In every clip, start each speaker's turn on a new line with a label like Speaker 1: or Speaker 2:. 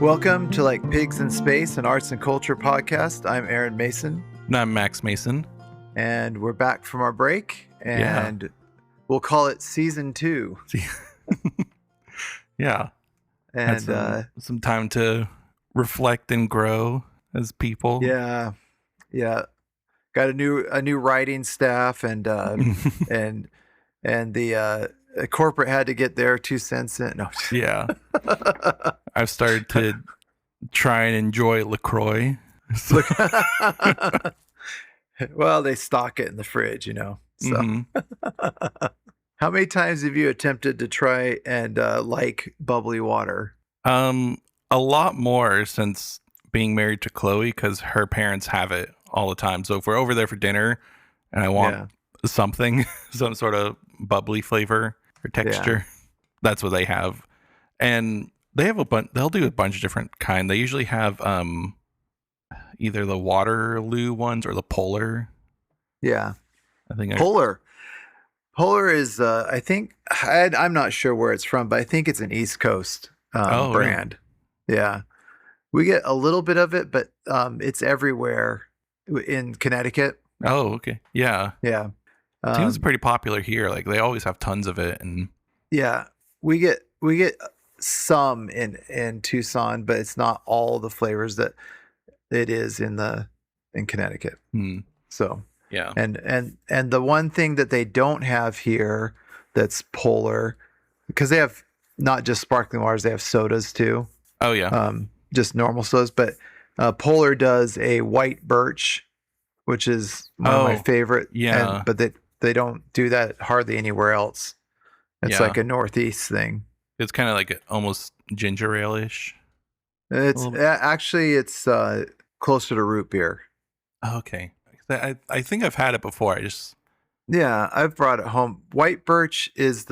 Speaker 1: Welcome to Like Pigs in Space, an arts and culture podcast. I'm Aaron Mason.
Speaker 2: And I'm Max Mason.
Speaker 1: And we're back from our break, and we'll call it season 2.
Speaker 2: Yeah.
Speaker 1: And
Speaker 2: some time to reflect and grow as people.
Speaker 1: Yeah. Got a new writing staff, and and the corporate had to get their 2 cents in. No.
Speaker 2: Yeah. I've started to try and enjoy LaCroix.
Speaker 1: Well, they stock it in the fridge, So, How many times have you attempted to try and like bubbly water?
Speaker 2: A lot more since being married to Chloe, because her parents have it all the time. So if we're over there for dinner and I want something, some sort of bubbly flavor or texture, that's what they have. And they have they'll do a bunch of different kind. They usually have either the Waterloo ones or the Polar.
Speaker 1: Yeah.
Speaker 2: I think
Speaker 1: Polar is I think I'm not sure where it's from, but I think it's an East Coast brand. Really? Yeah. We get a little bit of it, but it's everywhere in Connecticut.
Speaker 2: Oh, okay. Yeah.
Speaker 1: Yeah.
Speaker 2: Seems pretty popular here. Like they always have tons of it. And
Speaker 1: yeah, we get some in Tucson, but it's not all the flavors that it is in Connecticut. So
Speaker 2: yeah.
Speaker 1: And the one thing that they don't have here that's Polar, because they have not just sparkling waters, they have sodas too.
Speaker 2: Oh yeah.
Speaker 1: Just normal sodas, but Polar does a white birch, which is one of my favorite.
Speaker 2: Yeah.
Speaker 1: But they don't do that hardly anywhere else. It's like a Northeast thing.
Speaker 2: It's kind of like almost ginger ale-ish.
Speaker 1: It's closer to root beer.
Speaker 2: Okay. I think I've had it before.
Speaker 1: I've brought it home. White birch is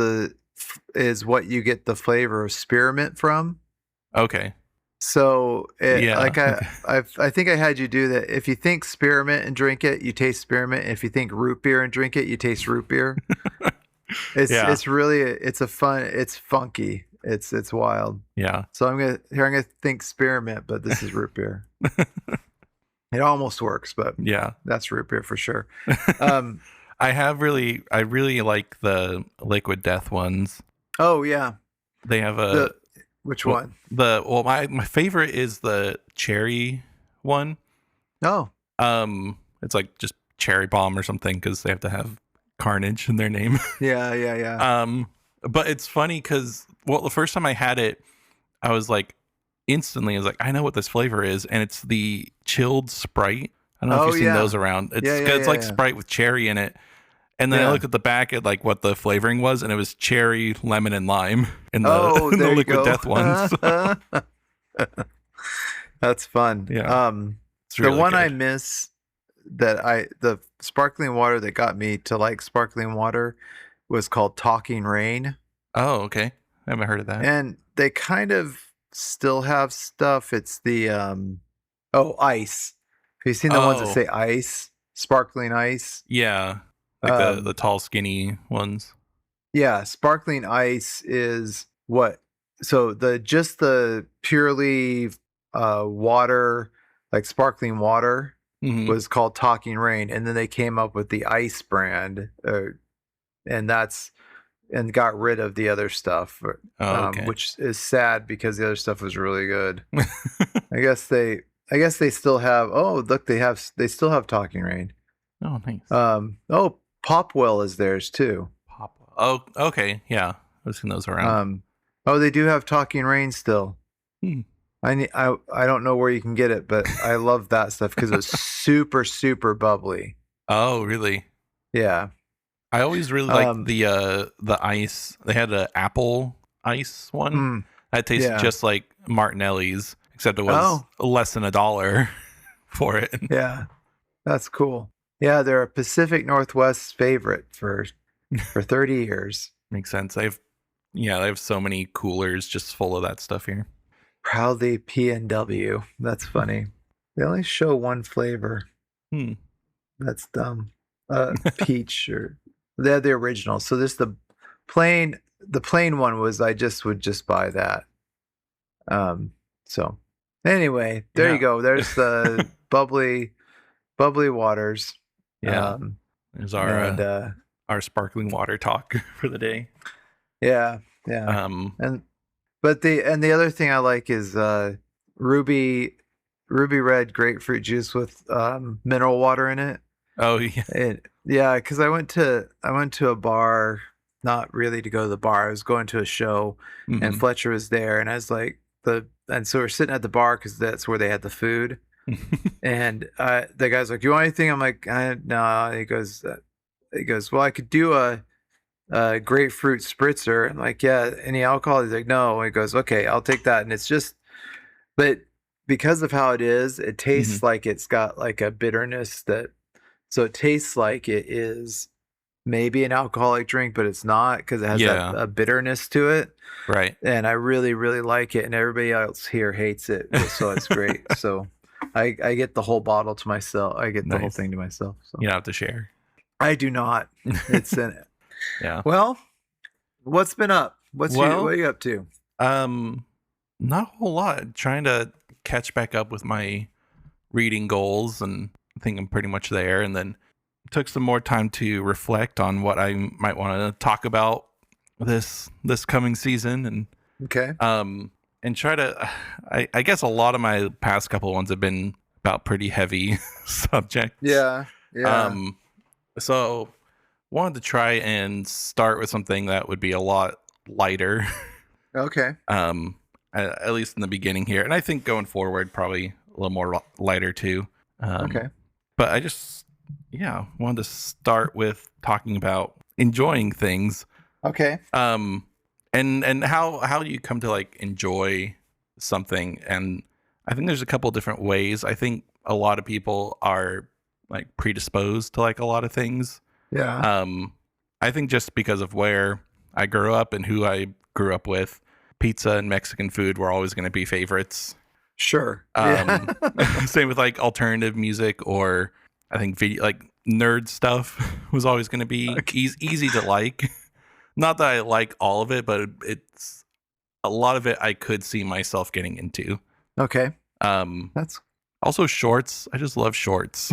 Speaker 1: what you get the flavor of spearmint from.
Speaker 2: Okay.
Speaker 1: So I think I had you do that. If you think spearmint and drink it, you taste spearmint. If you think root beer and drink it, you taste root beer. It's funky. It's wild.
Speaker 2: Yeah.
Speaker 1: So I'm gonna think spearmint, but this is root beer. It almost works, but that's root beer for sure.
Speaker 2: I really like the Liquid Death ones.
Speaker 1: Oh yeah.
Speaker 2: They have
Speaker 1: which one?
Speaker 2: My favorite is the cherry one.
Speaker 1: Oh.
Speaker 2: It's like just cherry bomb or something, because they have to have carnage in their name.
Speaker 1: Yeah.
Speaker 2: But it's funny because the first time I had it, I was like, I know what this flavor is, and it's the chilled Sprite. I don't know if you've seen those around. It's like Sprite with cherry in it. And then I looked at the back at like what the flavoring was, and it was cherry, lemon, and lime in the Liquid Death ones.
Speaker 1: That's fun.
Speaker 2: Yeah.
Speaker 1: The one good. I miss the sparkling water that got me to like sparkling water was called Talking Rain.
Speaker 2: Oh, okay. I haven't heard of that.
Speaker 1: And they kind of still have stuff. It's the ice. Have you seen the ones that say ice? Sparkling ice?
Speaker 2: Yeah. Like the tall, skinny ones.
Speaker 1: Yeah, sparkling ice is what? So the purely water, like sparkling water, was called Talking Rain, and then they came up with the ice brand, and got rid of the other stuff, which is sad because the other stuff was really good. I guess they still have. Oh, look, they still have Talking Rain.
Speaker 2: Oh, nice.
Speaker 1: Popwell is theirs too.
Speaker 2: Popwell. Oh, okay. Yeah, I've seen those around.
Speaker 1: They do have Talking Rain still. I don't know where you can get it, but I love that stuff because it was super, super bubbly.
Speaker 2: Oh, really?
Speaker 1: Yeah.
Speaker 2: I always really liked the ice. They had an apple ice one that tasted just like Martinelli's, except it was less than $1 for it.
Speaker 1: Yeah, that's cool. Yeah, they're a Pacific Northwest favorite for 30 years.
Speaker 2: Makes sense. They have so many coolers just full of that stuff here.
Speaker 1: Proudly P&W. That's funny. They only show one flavor. That's dumb. Peach, or they had the original. So this the plain one was I would just buy that. So Anyway, there you
Speaker 2: Yeah.
Speaker 1: go. There's the bubbly waters.
Speaker 2: Yeah. There's
Speaker 1: And
Speaker 2: our sparkling water talk for the day.
Speaker 1: yeah, yeah. And the other thing I like is ruby red grapefruit juice with mineral water in it.
Speaker 2: Oh yeah.
Speaker 1: Yeah, because I went to a bar, not really to go to the bar. I was going to a show, and Fletcher was there, and I was like and so we're sitting at the bar because that's where they had the food. And the guy's like, "You want anything?" I'm like, "No." He goes, "Well, I could do a grapefruit spritzer." I'm like, "Yeah, any alcohol?" He's like, "No." He goes, "Okay, I'll take that." And it's just, but because of how it is, it tastes like it's got like a bitterness so it tastes like it is maybe an alcoholic drink, but it's not because it has a bitterness to it.
Speaker 2: Right.
Speaker 1: And I really, really like it. And everybody else here hates it. So it's great. So I get the whole bottle to myself. I get the whole thing to myself. So
Speaker 2: you don't have to share.
Speaker 1: I do not. It's in it.
Speaker 2: Yeah.
Speaker 1: Well, what's been up? What are you up to?
Speaker 2: Not a whole lot. Trying to catch back up with my reading goals, and I think I'm pretty much there. And then took some more time to reflect on what I might want to talk about this coming season, and
Speaker 1: okay.
Speaker 2: And try to. I guess a lot of my past couple ones have been about pretty heavy subjects.
Speaker 1: Yeah. Yeah.
Speaker 2: So wanted to try and start with something that would be a lot lighter.
Speaker 1: Okay.
Speaker 2: At least in the beginning here, and I think going forward probably a little more lighter too.
Speaker 1: Okay.
Speaker 2: But I just wanted to start with talking about enjoying things.
Speaker 1: Okay.
Speaker 2: And how do you come to like enjoy something? And I think there's a couple different ways. I think a lot of people are like predisposed to like a lot of things.
Speaker 1: Yeah.
Speaker 2: I think just because of where I grew up and who I grew up with, pizza and Mexican food were always going to be favorites.
Speaker 1: Sure.
Speaker 2: Same with like alternative music, or I think video, like nerd stuff was always going to be easy to like. Not that I like all of it, but it's a lot of it I could see myself getting into.
Speaker 1: Okay.
Speaker 2: That's also shorts. I just love shorts.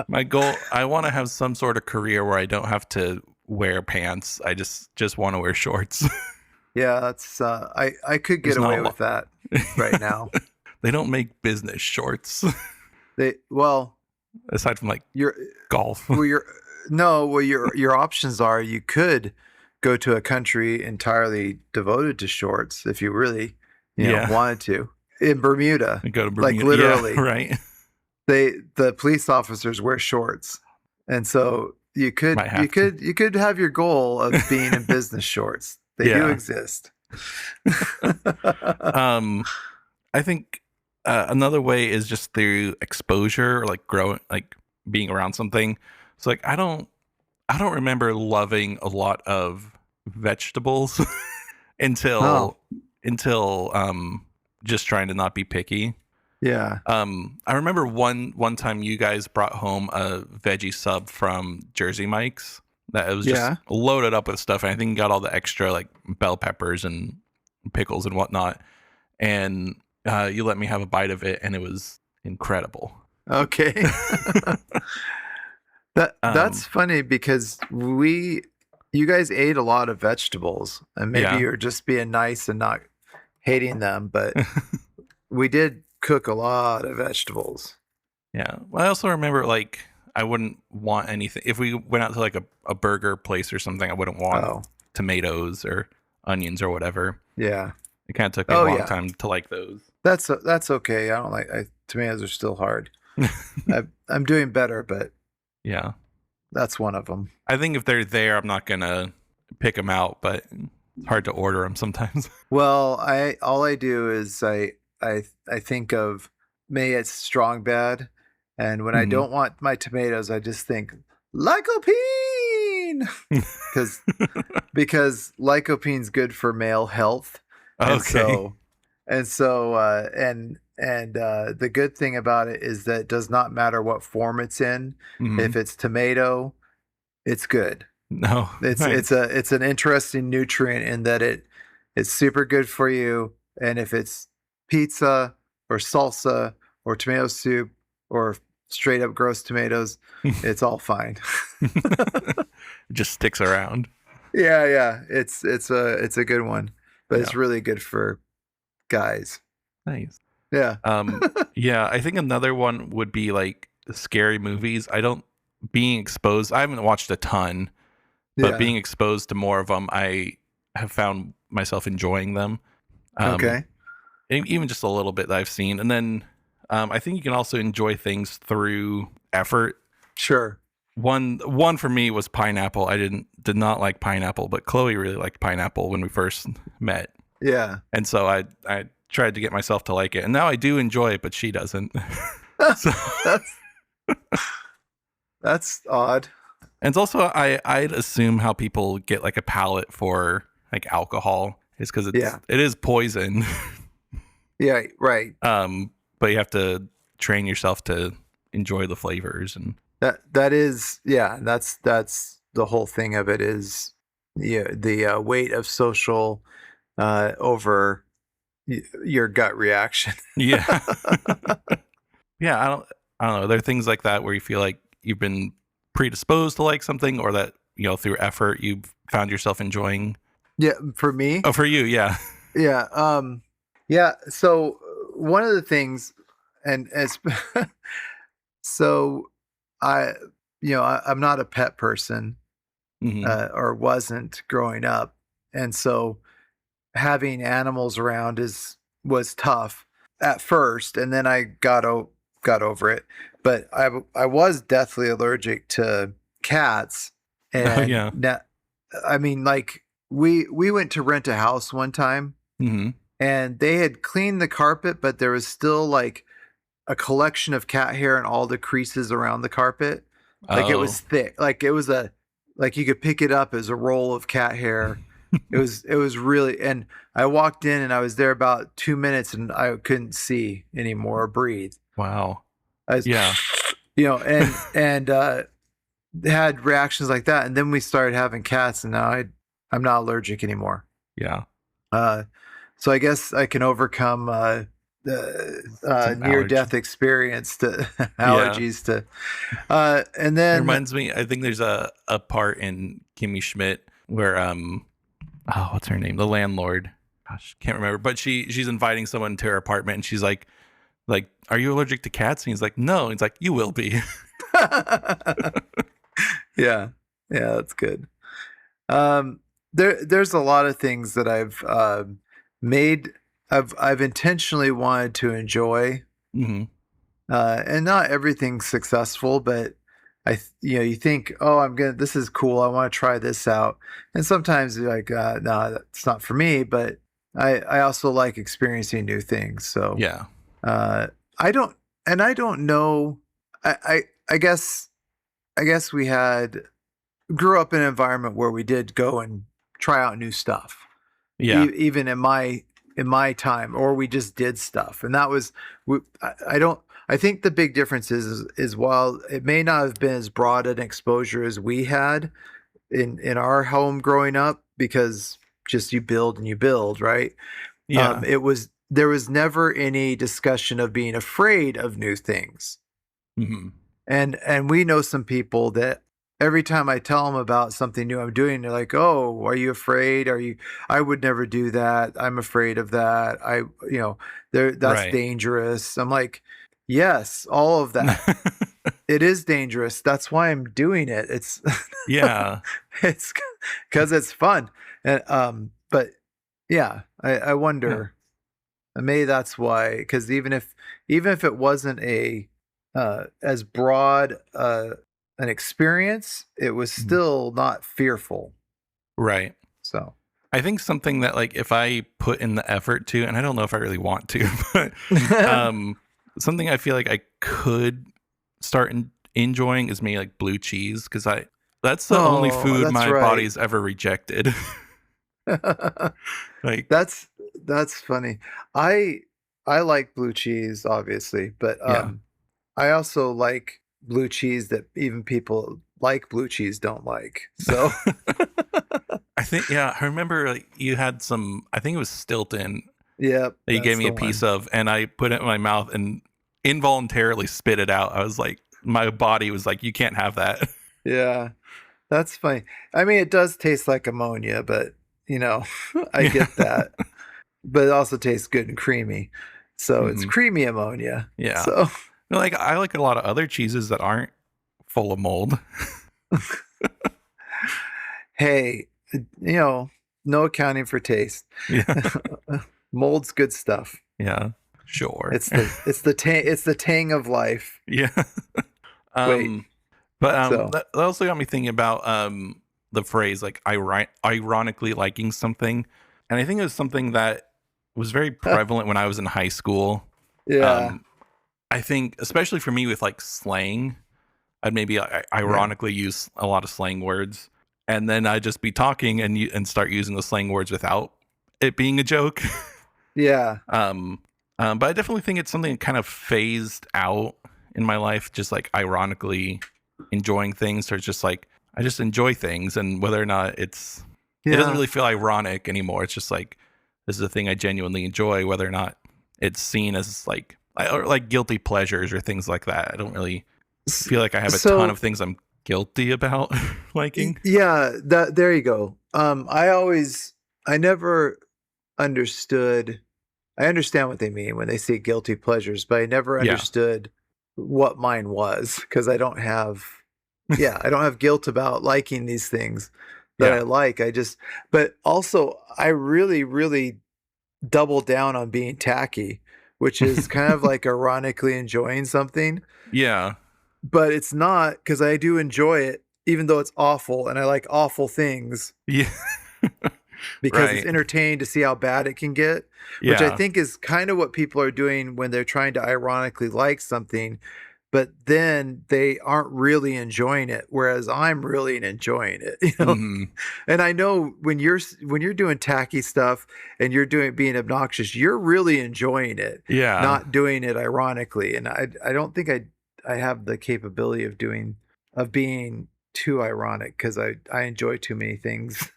Speaker 2: My goal, I want to have some sort of career where I don't have to wear pants. I just want to wear shorts.
Speaker 1: Yeah, that's I could get away with that right now.
Speaker 2: They don't make business shorts. Aside from like
Speaker 1: your
Speaker 2: golf.
Speaker 1: Your options are you could go to a country entirely devoted to shorts if you really wanted to. In Bermuda.
Speaker 2: Go to Bermuda.
Speaker 1: Like literally.
Speaker 2: Yeah, right.
Speaker 1: The police officers wear shorts. And so you could have your goal of being in business shorts. They do exist.
Speaker 2: I think another way is just through exposure, or like growing, like being around something. So like I don't remember loving a lot of vegetables until just trying to not be picky.
Speaker 1: Yeah.
Speaker 2: I remember one time you guys brought home a veggie sub from Jersey Mike's that it was just loaded up with stuff, and I think you got all the extra like bell peppers and pickles and whatnot, and you let me have a bite of it, and it was incredible.
Speaker 1: Okay. That's funny because you guys ate a lot of vegetables, and maybe you're just being nice and not hating them, but we did cook a lot of vegetables.
Speaker 2: Yeah. Well, I also remember like I wouldn't want anything if we went out to like a burger place or something. I wouldn't want tomatoes or onions or whatever.
Speaker 1: Yeah.
Speaker 2: It kind of took me a long time to like those.
Speaker 1: That's okay. I don't like tomatoes are still hard. I'm doing better, but
Speaker 2: yeah,
Speaker 1: that's one of them.
Speaker 2: I think if they're there, I'm not gonna pick them out, but it's hard to order them sometimes.
Speaker 1: Well, all I do is I think of may it's strong bad, and when I don't want my tomatoes, I just think lycopene because lycopene's good for male health.
Speaker 2: Okay.
Speaker 1: And the good thing about it is that it does not matter what form it's in. If it's tomato, it's good.
Speaker 2: No,
Speaker 1: it's an interesting nutrient in that it's super good for you. And if it's pizza or salsa or tomato soup or straight up gross tomatoes, it's all fine.
Speaker 2: It just sticks around.
Speaker 1: Yeah. It's a good one, but
Speaker 2: Yeah.
Speaker 1: it's really good for guys.
Speaker 2: Nice.
Speaker 1: Yeah.
Speaker 2: Yeah, I think another one would be like scary movies. Being exposed, I haven't watched a ton, but
Speaker 1: Yeah.
Speaker 2: being exposed to more of them, I have found myself enjoying them.
Speaker 1: Okay.
Speaker 2: Even just a little bit that I've seen. And then I think you can also enjoy things through effort.
Speaker 1: Sure.
Speaker 2: One for me was pineapple. I did not like pineapple, but Chloe really liked pineapple when we first met.
Speaker 1: Yeah.
Speaker 2: And so I tried to get myself to like it. And now I do enjoy it, but she doesn't. So
Speaker 1: that's that's odd.
Speaker 2: and it's also I'd assume how people get like a palate for like alcohol is because it is poison.
Speaker 1: Yeah, right.
Speaker 2: But you have to train yourself to enjoy the flavors and
Speaker 1: That is, yeah, that's the whole thing of it is the weight of social over your gut reaction.
Speaker 2: yeah. Yeah, I don't know. There are things like that where you feel like you've been predisposed to like something or that, through effort you've found yourself enjoying.
Speaker 1: Yeah, for me.
Speaker 2: Oh, for you, yeah.
Speaker 1: Yeah, yeah, so one of the things and as so I'm not a pet person, or wasn't growing up, and so having animals around was tough at first, and then I got over it. But I was deathly allergic to cats,
Speaker 2: Oh,
Speaker 1: and
Speaker 2: yeah.
Speaker 1: I mean, like we went to rent a house one time, and they had cleaned the carpet, but there was still like a collection of cat hair in all the creases around the carpet. Like it was thick. Like it was like you could pick it up as a roll of cat hair. It was really, and I walked in and I was there about 2 minutes and I couldn't see anymore or breathe.
Speaker 2: Wow.
Speaker 1: I was,
Speaker 2: Yeah.
Speaker 1: and had reactions like that. And then we started having cats and now I'm not allergic anymore.
Speaker 2: Yeah.
Speaker 1: So I guess I can overcome the near-death experience to allergies to, and then
Speaker 2: it reminds me. I think there's a part in Kimmy Schmidt where what's her name? The landlord. Gosh, can't remember. But she's inviting someone to her apartment, and she's like, are you allergic to cats? And he's like, no. And he's like, you will be.
Speaker 1: Yeah, that's good. There's a lot of things that I've intentionally wanted to enjoy, and not everything's successful, but you think, oh, this is cool. I want to try this out. And sometimes you're like, no, that's not for me, but I also like experiencing new things. So
Speaker 2: yeah,
Speaker 1: I don't know. I guess we grew up in an environment where we did go and try out new stuff.
Speaker 2: Yeah.
Speaker 1: Even in my time, or we just did stuff. And that was, I think the big difference is while it may not have been as broad an exposure as we had in our home growing up, because just you build and you build, right?
Speaker 2: Yeah.
Speaker 1: There was never any discussion of being afraid of new things. And we know some people that every time I tell them about something new I'm doing, they're like, "Oh, are you afraid? I would never do that. I'm afraid of that. That's
Speaker 2: right.
Speaker 1: dangerous." I'm like, "Yes, all of that. It is dangerous. That's why I'm doing it. It's
Speaker 2: yeah.
Speaker 1: It's because it's fun." And but yeah, I wonder. Maybe that's why, because even if it wasn't as broad an experience, it was still not fearful.
Speaker 2: Right.
Speaker 1: So
Speaker 2: I think something that, like, if I put in the effort to, and I don't know if I really want to, but something I feel like I could start enjoying is maybe like blue cheese, because that's the only food my body's ever rejected. Like
Speaker 1: that's funny. I like blue cheese, obviously, but I also like blue cheese that even people like blue cheese don't like. So
Speaker 2: I think, I remember you had some, I think it was Stilton,
Speaker 1: Yep,
Speaker 2: that you gave
Speaker 1: that's
Speaker 2: me
Speaker 1: the
Speaker 2: a piece
Speaker 1: one.
Speaker 2: of, and I put it in my mouth and involuntarily spit it out. I was like, my body was like, you can't have that.
Speaker 1: Yeah, that's funny. I mean, it does taste like ammonia, but you know, I
Speaker 2: Yeah.
Speaker 1: get that. But it also tastes good and creamy. So it's
Speaker 2: Hmm.
Speaker 1: creamy ammonia.
Speaker 2: Yeah.
Speaker 1: So
Speaker 2: No, like I like a lot of other cheeses that aren't full of mold.
Speaker 1: hey, no accounting for taste.
Speaker 2: Yeah.
Speaker 1: Mold's good stuff.
Speaker 2: Yeah. Sure.
Speaker 1: It's the tang of life.
Speaker 2: Yeah.
Speaker 1: Wait,
Speaker 2: um but
Speaker 1: so
Speaker 2: that also got me thinking about the phrase like ironically liking something. And I think it was something that was very prevalent when I was in high school.
Speaker 1: yeah,
Speaker 2: Um I think especially for me with like slang, I'd maybe
Speaker 1: yeah,
Speaker 2: ironically use a lot of slang words, and then I'd just be talking and start using the slang words without it being a joke.
Speaker 1: yeah.
Speaker 2: um, but I definitely think it's something that kind of phased out in my life, just like ironically enjoying things, or just like I just enjoy things, and whether or not it doesn't
Speaker 1: Yeah.
Speaker 2: really feel ironic anymore. It's just like this is a thing I genuinely enjoy, whether or not it's seen as like or like guilty pleasures or things like that. I don't really
Speaker 1: S-
Speaker 2: feel like I have a ton
Speaker 1: So
Speaker 2: of things I'm guilty about liking.
Speaker 1: yeah, that there you go. I never understood. I understand what they mean when they say guilty pleasures, but I never
Speaker 2: Yeah.
Speaker 1: understood what mine was because I don't have guilt about liking these things that I
Speaker 2: Yeah.
Speaker 1: like. But also I really, really double down on being tacky, which is kind of like ironically enjoying something,
Speaker 2: Yeah.
Speaker 1: but it's not because I do enjoy it, even though it's awful and I like awful things
Speaker 2: Yeah.
Speaker 1: because it's
Speaker 2: Right.
Speaker 1: entertaining to see how bad it can get, which I
Speaker 2: Yeah.
Speaker 1: think is kind of what people are doing when they're trying to ironically like something, but then they aren't really enjoying it, whereas I'm really enjoying it, you know?
Speaker 2: Mhm.
Speaker 1: And I know when you're doing tacky stuff and you're doing being obnoxious, you're really enjoying it,
Speaker 2: Yeah.
Speaker 1: not doing it ironically. And I don't think I have the capability of being too ironic because I enjoy too many things,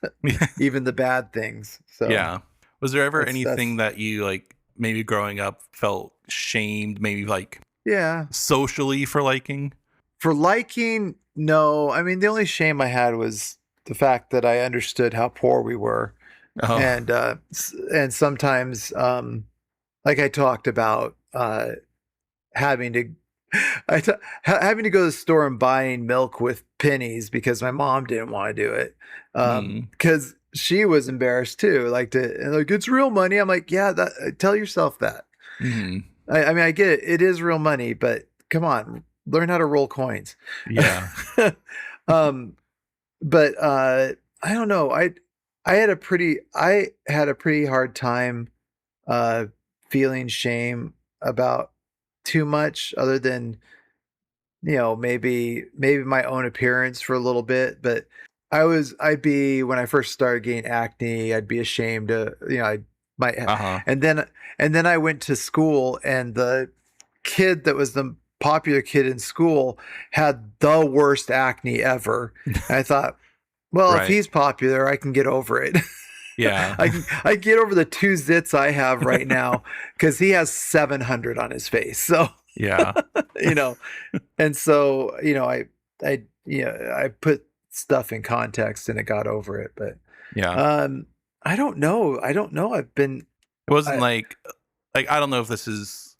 Speaker 1: even the bad things. So
Speaker 2: Yeah. Was there ever anything
Speaker 1: that's
Speaker 2: that you like maybe growing up felt shamed, maybe like
Speaker 1: yeah.
Speaker 2: socially for liking?
Speaker 1: For liking, no. I mean, the only shame I had was the fact that I understood how poor we were,
Speaker 2: Oh.
Speaker 1: and sometimes, like I talked about, having to, having to go to the store and buying milk with pennies because my mom didn't want to do it,
Speaker 2: Mm.
Speaker 1: because she was embarrassed too. Like it's real money. I'm like, yeah, tell yourself that.
Speaker 2: Mhm.
Speaker 1: I mean, I get it. It is real money, but come on, learn how to roll coins.
Speaker 2: Yeah.
Speaker 1: um, but I don't know. I had a pretty hard time uh feeling shame about too much other than, maybe my own appearance for a little bit, but I'd be when I first started getting acne, I'd be ashamed to, I might
Speaker 2: Uh-huh.
Speaker 1: and then I went to school and the kid that was the popular kid in school had the worst acne ever. And I thought, well, if
Speaker 2: Right.
Speaker 1: he's popular, I can get over it.
Speaker 2: Yeah.
Speaker 1: I get over the two zits I have right now because he has 700 on his face. So,
Speaker 2: Yeah.
Speaker 1: you know, and so, I put stuff in context and it got over it. But
Speaker 2: Yeah.
Speaker 1: um, I don't know. I don't know.
Speaker 2: It wasn't
Speaker 1: I
Speaker 2: like I don't know if this is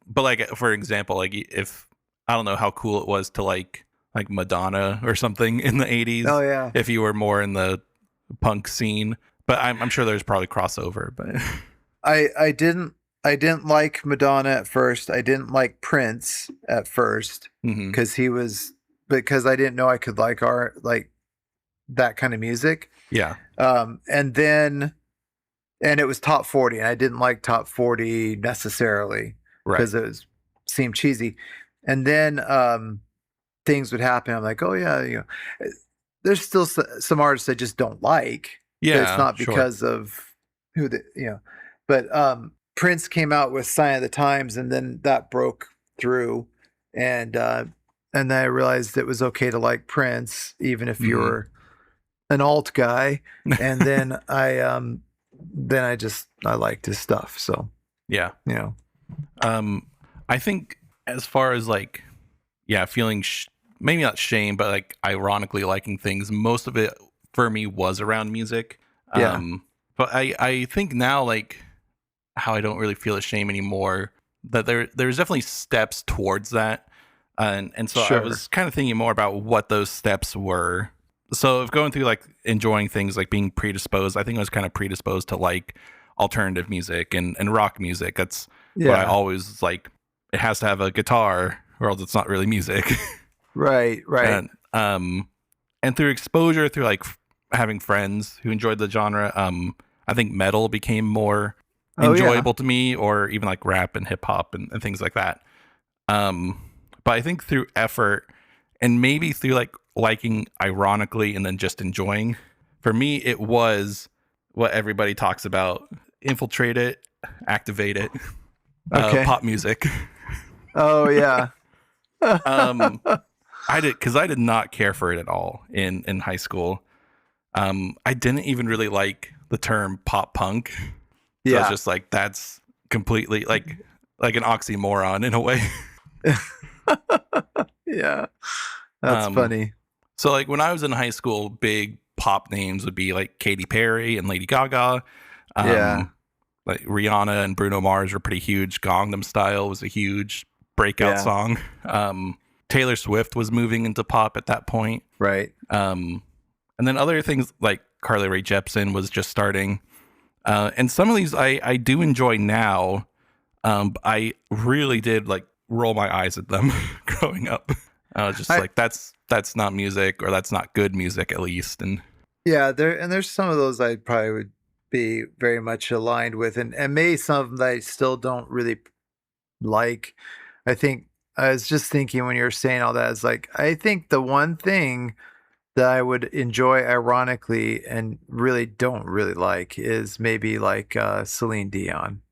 Speaker 2: but like for example, like if I don't know how cool it was to like Madonna or something in the
Speaker 1: oh
Speaker 2: 80s
Speaker 1: yeah.
Speaker 2: if you were more in the punk scene. But I'm sure there's probably crossover, but
Speaker 1: I didn't like Madonna at first. I didn't like Prince at first
Speaker 2: mhm.
Speaker 1: because because I didn't know I could like that kind of music.
Speaker 2: Yeah.
Speaker 1: And then and it was top 40 and I didn't like top 40 necessarily
Speaker 2: Right.
Speaker 1: because seemed cheesy. And then things would happen. I'm like, oh yeah, there's still some artists I just don't like, but it's
Speaker 2: Yeah,
Speaker 1: not
Speaker 2: sure.
Speaker 1: because of who the but Prince came out with Sign of the Times and then that broke through, and then I realized it was okay to like Prince even if
Speaker 2: Mhm.
Speaker 1: you're an alt guy. And then I then I liked his stuff. So
Speaker 2: Yeah.
Speaker 1: you know,
Speaker 2: I think as far as like, yeah, feeling maybe not shame, but like ironically liking things, most of it for me was around music.
Speaker 1: yeah,
Speaker 2: But I think now, like, how I don't really feel ashamed anymore, that there's definitely steps towards that. And so I
Speaker 1: sure,
Speaker 2: was kind of thinking more about what those steps were. So if going through like enjoying things, like being predisposed, I think I was kind of predisposed to like alternative music and rock music. That's what I
Speaker 1: yeah,
Speaker 2: always like. It has to have a guitar or else it's not really music.
Speaker 1: right,
Speaker 2: And and through exposure, through like having friends who enjoyed the genre, I think metal became more
Speaker 1: oh yeah,
Speaker 2: enjoyable to me, or even like rap and hip hop and things like that. Um, but I think through effort and maybe through like liking ironically and then just enjoying, for me, it was what everybody talks about: infiltrate it, activate it,
Speaker 1: okay,
Speaker 2: pop music.
Speaker 1: oh yeah,
Speaker 2: Um, I did not care for it at all in high school. I didn't even really like the term pop punk. So I was
Speaker 1: yeah,
Speaker 2: just like, that's completely like an oxymoron in a way.
Speaker 1: yeah. That's
Speaker 2: Um,
Speaker 1: funny.
Speaker 2: so like when I was in high school, big pop names would be like Katy Perry and Lady Gaga.
Speaker 1: Yeah,
Speaker 2: Um, like Rihanna and Bruno Mars were pretty huge. Gangnam Style was a huge breakout
Speaker 1: yeah,
Speaker 2: song. Taylor Swift was moving into pop at that point.
Speaker 1: right.
Speaker 2: Um, and then other things like Carly Rae Jepsen was just starting. And some of these I do enjoy now. But I really did like roll my eyes at them growing up. I was just
Speaker 1: I
Speaker 2: like, that's not music, or that's not good music at least. And
Speaker 1: Yeah, there's some of those I probably would be very much aligned with, and maybe some of them that I still don't really like. I think I was just thinking when you were saying all that, is like I think the one thing that I would enjoy ironically and really don't really like is maybe like Celine Dion.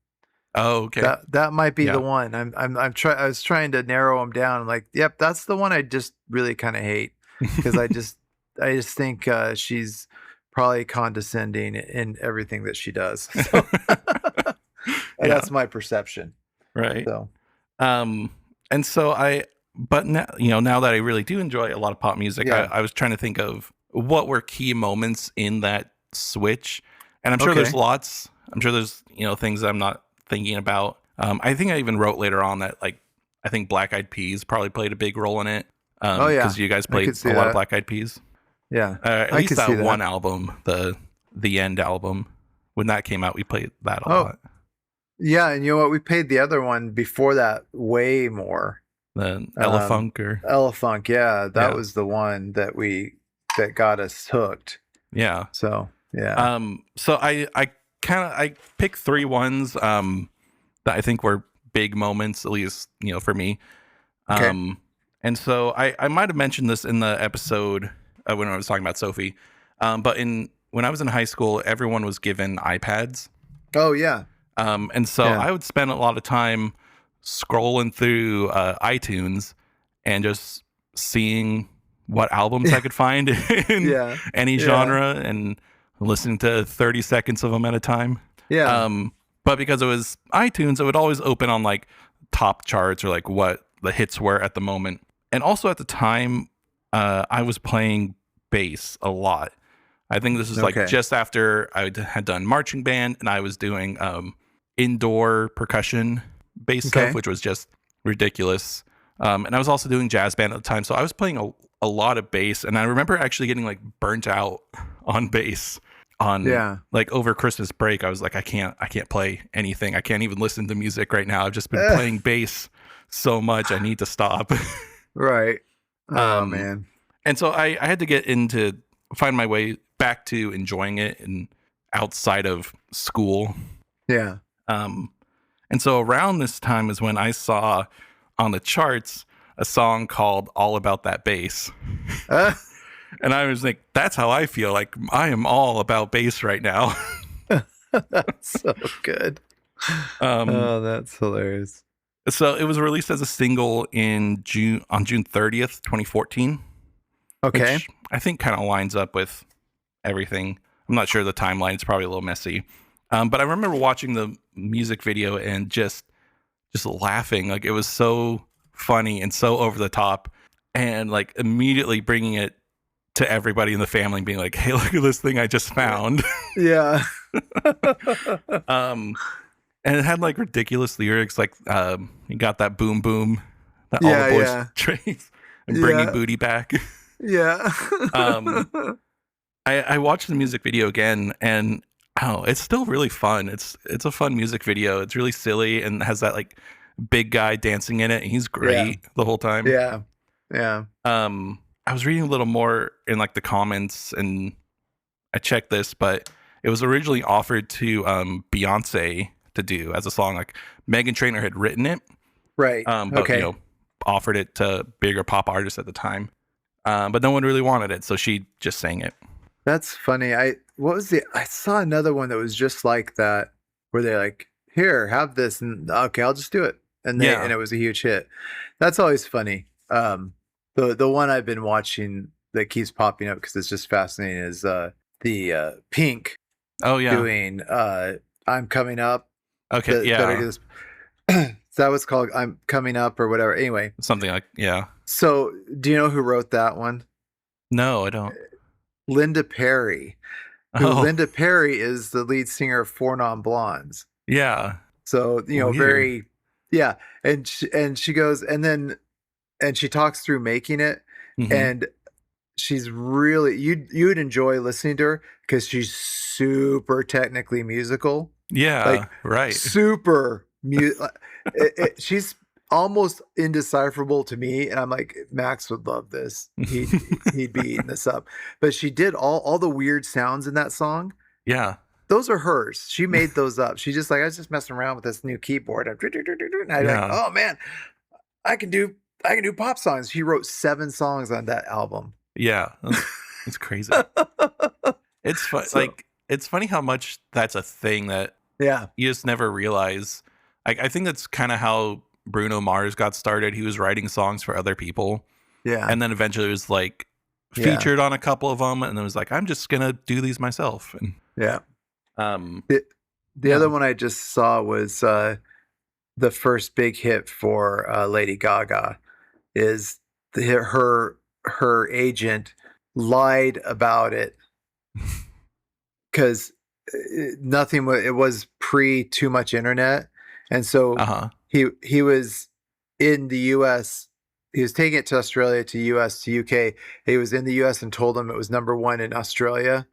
Speaker 2: oh, okay,
Speaker 1: That might be the
Speaker 2: yeah,
Speaker 1: one. I was trying to narrow them down. I'm like, yep, that's the one I just really kind of hate because I just think she's probably condescending in everything that she does. So
Speaker 2: yeah,
Speaker 1: that's my perception.
Speaker 2: right.
Speaker 1: So
Speaker 2: Um, and so but now, now that I really do enjoy a lot of pop music,
Speaker 1: yeah,
Speaker 2: I was trying to think of what were key moments in that switch. And I'm sure there's
Speaker 1: okay,
Speaker 2: lots. I'm sure there's, things that I'm not thinking about. I think I even wrote later on that, like, I think Black Eyed Peas probably played a big role in it.
Speaker 1: oh yeah,
Speaker 2: Because you guys
Speaker 1: I
Speaker 2: played
Speaker 1: could see
Speaker 2: a lot of
Speaker 1: that.
Speaker 2: Black Eyed Peas.
Speaker 1: Yeah,
Speaker 2: At
Speaker 1: I
Speaker 2: least
Speaker 1: could see
Speaker 2: that
Speaker 1: that.
Speaker 2: one album, the End album, when that came out, we played that a
Speaker 1: Oh
Speaker 2: lot.
Speaker 1: yeah, and you know what? We paid the other one before that way more.
Speaker 2: The Elefunk, or
Speaker 1: Elefunk, yeah, that
Speaker 2: yeah,
Speaker 1: was the one that got us hooked.
Speaker 2: yeah.
Speaker 1: So yeah,
Speaker 2: So I picked three ones that I think were big moments, at least for me.
Speaker 1: okay,
Speaker 2: Um, and so I might have mentioned this in the episode when I was talking about Sophie. But in when I was in high school, everyone was given iPads.
Speaker 1: oh yeah,
Speaker 2: And so
Speaker 1: yeah,
Speaker 2: I would spend a lot of time scrolling through iTunes and just seeing what albums I could find in
Speaker 1: yeah,
Speaker 2: any
Speaker 1: yeah,
Speaker 2: genre and listening to 30 seconds of them at a time.
Speaker 1: yeah,
Speaker 2: Um, but because it was iTunes, it would always open on like top charts or like what the hits were at the moment. And also at the time, I was playing bass a lot. I think this is like
Speaker 1: okay,
Speaker 2: just after I had done marching band, and I was doing indoor percussion bass stuff,
Speaker 1: okay,
Speaker 2: which was just ridiculous. And I was also doing jazz band at the time, so I was playing a lot of bass. And I remember actually getting like burnt out on bass on
Speaker 1: yeah,
Speaker 2: like over Christmas break. I was like, I can't play anything. I can't even listen to music right now. I've just been playing bass so much. I need to stop.
Speaker 1: right. Oh
Speaker 2: um,
Speaker 1: man,
Speaker 2: and so I had to get into find my way back to enjoying it and outside of school.
Speaker 1: yeah,
Speaker 2: Um, and so around this time is when I saw on the charts a song called All About That Bass.
Speaker 1: uh,
Speaker 2: And I was like, that's how I feel. Like I am all about bass right now.
Speaker 1: that's so good.
Speaker 2: um,
Speaker 1: Oh, that's hilarious.
Speaker 2: so it was released as a single in June 30th, 2014,
Speaker 1: Okay,
Speaker 2: which I think kind of lines up with everything. I'm not sure the timeline. It's probably a little messy. But I remember watching the music video and just laughing. Like, it was so funny and so over the top, and like immediately bringing it to everybody in the family, being like, "Hey, look at this thing I just found."
Speaker 1: Yeah.
Speaker 2: And it had like ridiculous lyrics, like you got that boom boom that all
Speaker 1: Yeah,
Speaker 2: the boys
Speaker 1: yeah.
Speaker 2: trace and bringing
Speaker 1: Yeah.
Speaker 2: booty back.
Speaker 1: Yeah.
Speaker 2: I watched the music video again, and it's still really fun. It's a fun music video. It's really silly and has that like big guy dancing in it. And he's great the whole time.
Speaker 1: Yeah. Yeah.
Speaker 2: I was reading a little more in like the comments, and I checked this, but it was originally offered to Beyonce to do as a song. Like, Meghan Trainor had written it,
Speaker 1: Right.
Speaker 2: but
Speaker 1: Okay.
Speaker 2: offered it to bigger pop artists at the time. But no one really wanted it, so she just sang it.
Speaker 1: That's funny. I saw another one that was just like that, where they're like, "Here, have this," and okay, I'll just do it, and it was a huge hit. That's always funny. The one I've been watching that keeps popping up because it's just fascinating is the Pink.
Speaker 2: Oh yeah,
Speaker 1: doing "I'm Coming Up."
Speaker 2: Okay,
Speaker 1: Is that what's called "I'm Coming Up" or whatever? Anyway,
Speaker 2: something like
Speaker 1: So, do you know who wrote that one?
Speaker 2: No, I don't.
Speaker 1: Linda Perry. Linda Perry is the lead singer of Four Non Blondes.
Speaker 2: Yeah.
Speaker 1: So,
Speaker 2: Weird.
Speaker 1: and she goes, and she talks through making it, and she's really you'd enjoy listening to her because she's super technically musical.
Speaker 2: Yeah,
Speaker 1: like
Speaker 2: right.
Speaker 1: Super she's almost indecipherable to me, and I'm like, Max would love this. He'd be eating this up. But she did all the weird sounds in that song.
Speaker 2: Yeah.
Speaker 1: Those are hers. She made those up. She's just like, I was just messing around with this new keyboard. And I'm like, oh man, I can do pop songs. She wrote 7 songs on that album.
Speaker 2: Yeah. It's crazy. It's fun. It's funny how much that's a thing that you just never realize. I think that's kind of how Bruno Mars got started. He was writing songs for other people.
Speaker 1: Yeah.
Speaker 2: And then eventually it was like featured on a couple of them, and then was like, I'm just gonna do these myself. And
Speaker 1: the other one I just saw was the first big hit for Lady Gaga is her agent lied about it because it was pre too much internet, and so he was in the US. He was taking it to Australia, to US, to UK. He was in the US and told them it was #1 in Australia.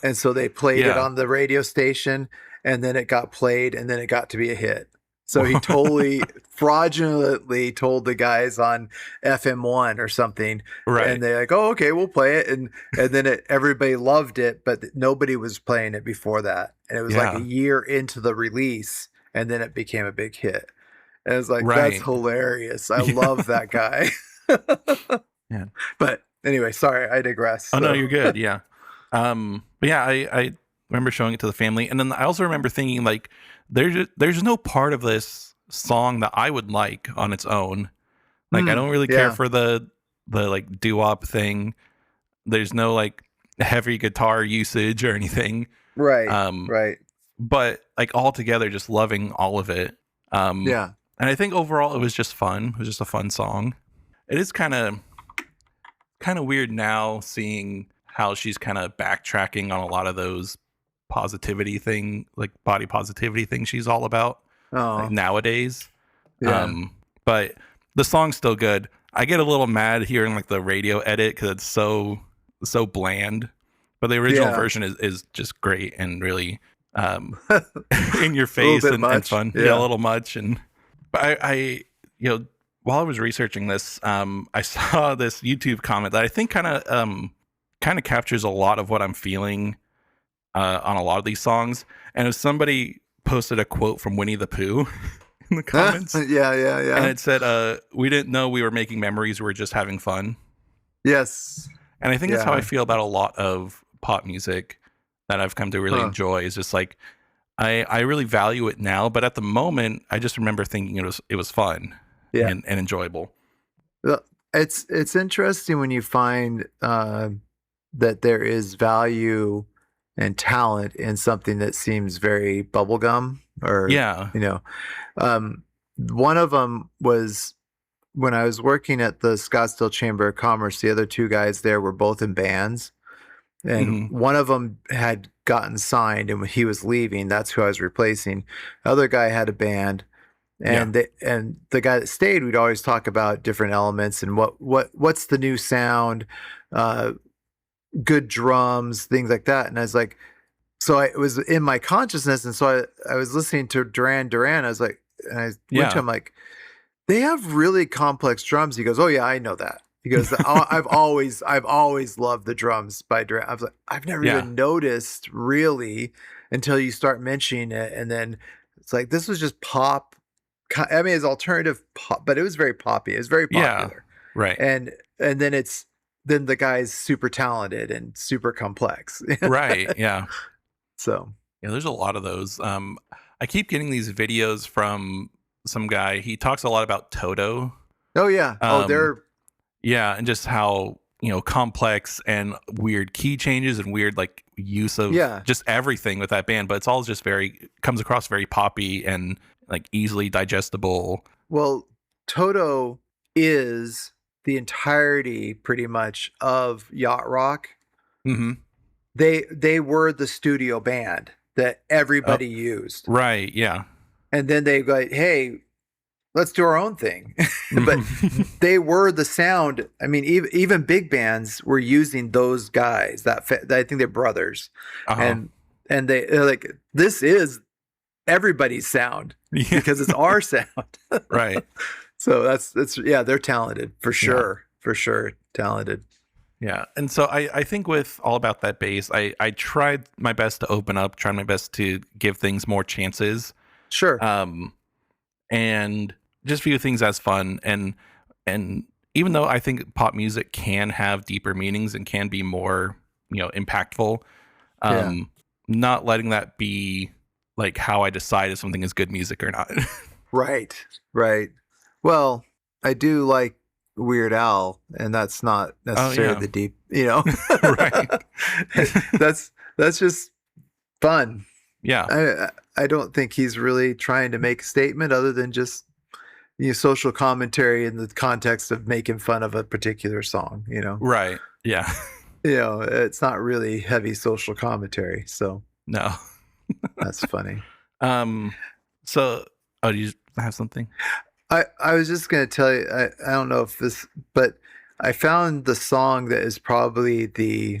Speaker 1: And so they played it on the radio station, and then it got played, and then it got to be a hit. So he totally fraudulently told the guys on FM1 or something.
Speaker 2: Right.
Speaker 1: And they're like, oh, okay, we'll play it. And then everybody loved it, but nobody was playing it before that. And it was like a year into the release, and then it became a big hit. And I was like, that's hilarious. I love that guy.
Speaker 2: Yeah.
Speaker 1: But anyway, sorry, I digress.
Speaker 2: Oh, no, you're good. Yeah. But yeah, I remember showing it to the family. And then I also remember thinking, like, there's no part of this song that I would like on its own. Like, I don't really care for the like doo-wop thing. There's no like heavy guitar usage or anything.
Speaker 1: Right. Right.
Speaker 2: But like all together, just loving all of it. And I think overall it was just fun. It was just a fun song. It is kind of weird now seeing how she's kind of backtracking on a lot of those positivity thing, like body positivity thing she's all about like nowadays. But the song's still good. I get a little mad hearing like the radio edit because it's so bland, but the original version is just great and really in your face and fun. A little much. And but I while I was researching this, I saw this YouTube comment that I think kind of captures a lot of what I'm feeling on a lot of these songs. And it was somebody posted a quote from Winnie the Pooh in the comments.
Speaker 1: Yeah.
Speaker 2: And it said, we didn't know we were making memories. We were just having fun.
Speaker 1: Yes.
Speaker 2: And I think that's how I feel about a lot of pop music that I've come to really enjoy. Is just like, I really value it now, but at the moment, I just remember thinking it was fun and enjoyable.
Speaker 1: Well, it's interesting when you find that there is value and talent in something that seems very bubblegum or,
Speaker 2: Yeah.
Speaker 1: One of them was when I was working at the Scottsdale Chamber of Commerce, the other two guys there were both in bands. And
Speaker 2: Mm-hmm.
Speaker 1: one of them had gotten signed and when he was leaving, that's who I was replacing. The other guy had a band.
Speaker 2: Yeah.
Speaker 1: And the guy that stayed, we'd always talk about different elements and what's the new sound, uh, good drums, things like that. And I was like, so it was in my consciousness, and so I was listening to Duran Duran. I was like, and I went to him like, they have really complex drums. He goes, oh yeah, I know that. He goes, I've always loved the drums by Duran. I was like, I've never even noticed really until you start mentioning it, and then it's like this was just pop. I mean, it's alternative pop, but it was very poppy. It was very popular,
Speaker 2: right.
Speaker 1: And then the guy's super talented and super complex,
Speaker 2: Right. Yeah.
Speaker 1: So
Speaker 2: yeah, there's a lot of those. I keep getting these videos from some guy. He talks a lot about Toto.
Speaker 1: Oh yeah. They're
Speaker 2: yeah, and just how complex and weird key changes and weird like use of just everything with that band. But it's all just comes across very poppy and like easily digestible.
Speaker 1: Well, Toto is the entirety pretty much of yacht rock.
Speaker 2: Mm-hmm.
Speaker 1: They were the studio band that everybody used.
Speaker 2: Right, yeah.
Speaker 1: And then they go, hey, let's do our own thing. But they were the sound. I mean, even big bands were using those guys. I think they're brothers.
Speaker 2: Uh-huh.
Speaker 1: And they're like, this is everybody's sound because it's our sound.
Speaker 2: Right.
Speaker 1: So that's they're talented for sure. For sure. Talented.
Speaker 2: Yeah. And so I think with All About That Bass, I tried my best to open up, tried my best to give things more chances.
Speaker 1: Sure.
Speaker 2: And just view things as fun. And even though I think pop music can have deeper meanings and can be more, impactful, not letting that be like how I decide if something is good music or not.
Speaker 1: Right. Well, I do like Weird Al, and that's not necessarily the deep,
Speaker 2: Right.
Speaker 1: that's just fun.
Speaker 2: Yeah.
Speaker 1: I don't think he's really trying to make a statement other than just social commentary in the context of making fun of a particular song,
Speaker 2: Right. Yeah.
Speaker 1: It's not really heavy social commentary, so
Speaker 2: no.
Speaker 1: That's funny.
Speaker 2: So do you have something?
Speaker 1: I was just going to tell you, I don't know if but I found the song that is probably the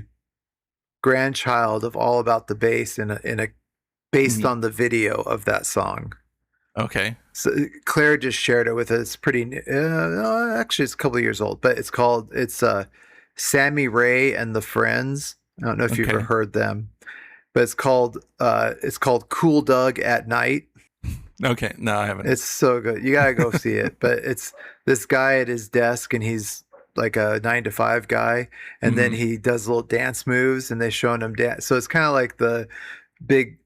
Speaker 1: grandchild of All About the Bass based on the video of that song.
Speaker 2: Okay.
Speaker 1: So Claire just shared it with us. It's pretty actually it's a couple of years old, but it's Sammy Ray and the Friends. I don't know if you've ever heard them, but it's called Cool Doug at Night.
Speaker 2: Okay, no, I haven't.
Speaker 1: It's so good. You gotta go see it. But it's this guy at his desk, and he's like a 9-to-5 guy, and then he does little dance moves, and they showing him dance. So it's kind of like the big,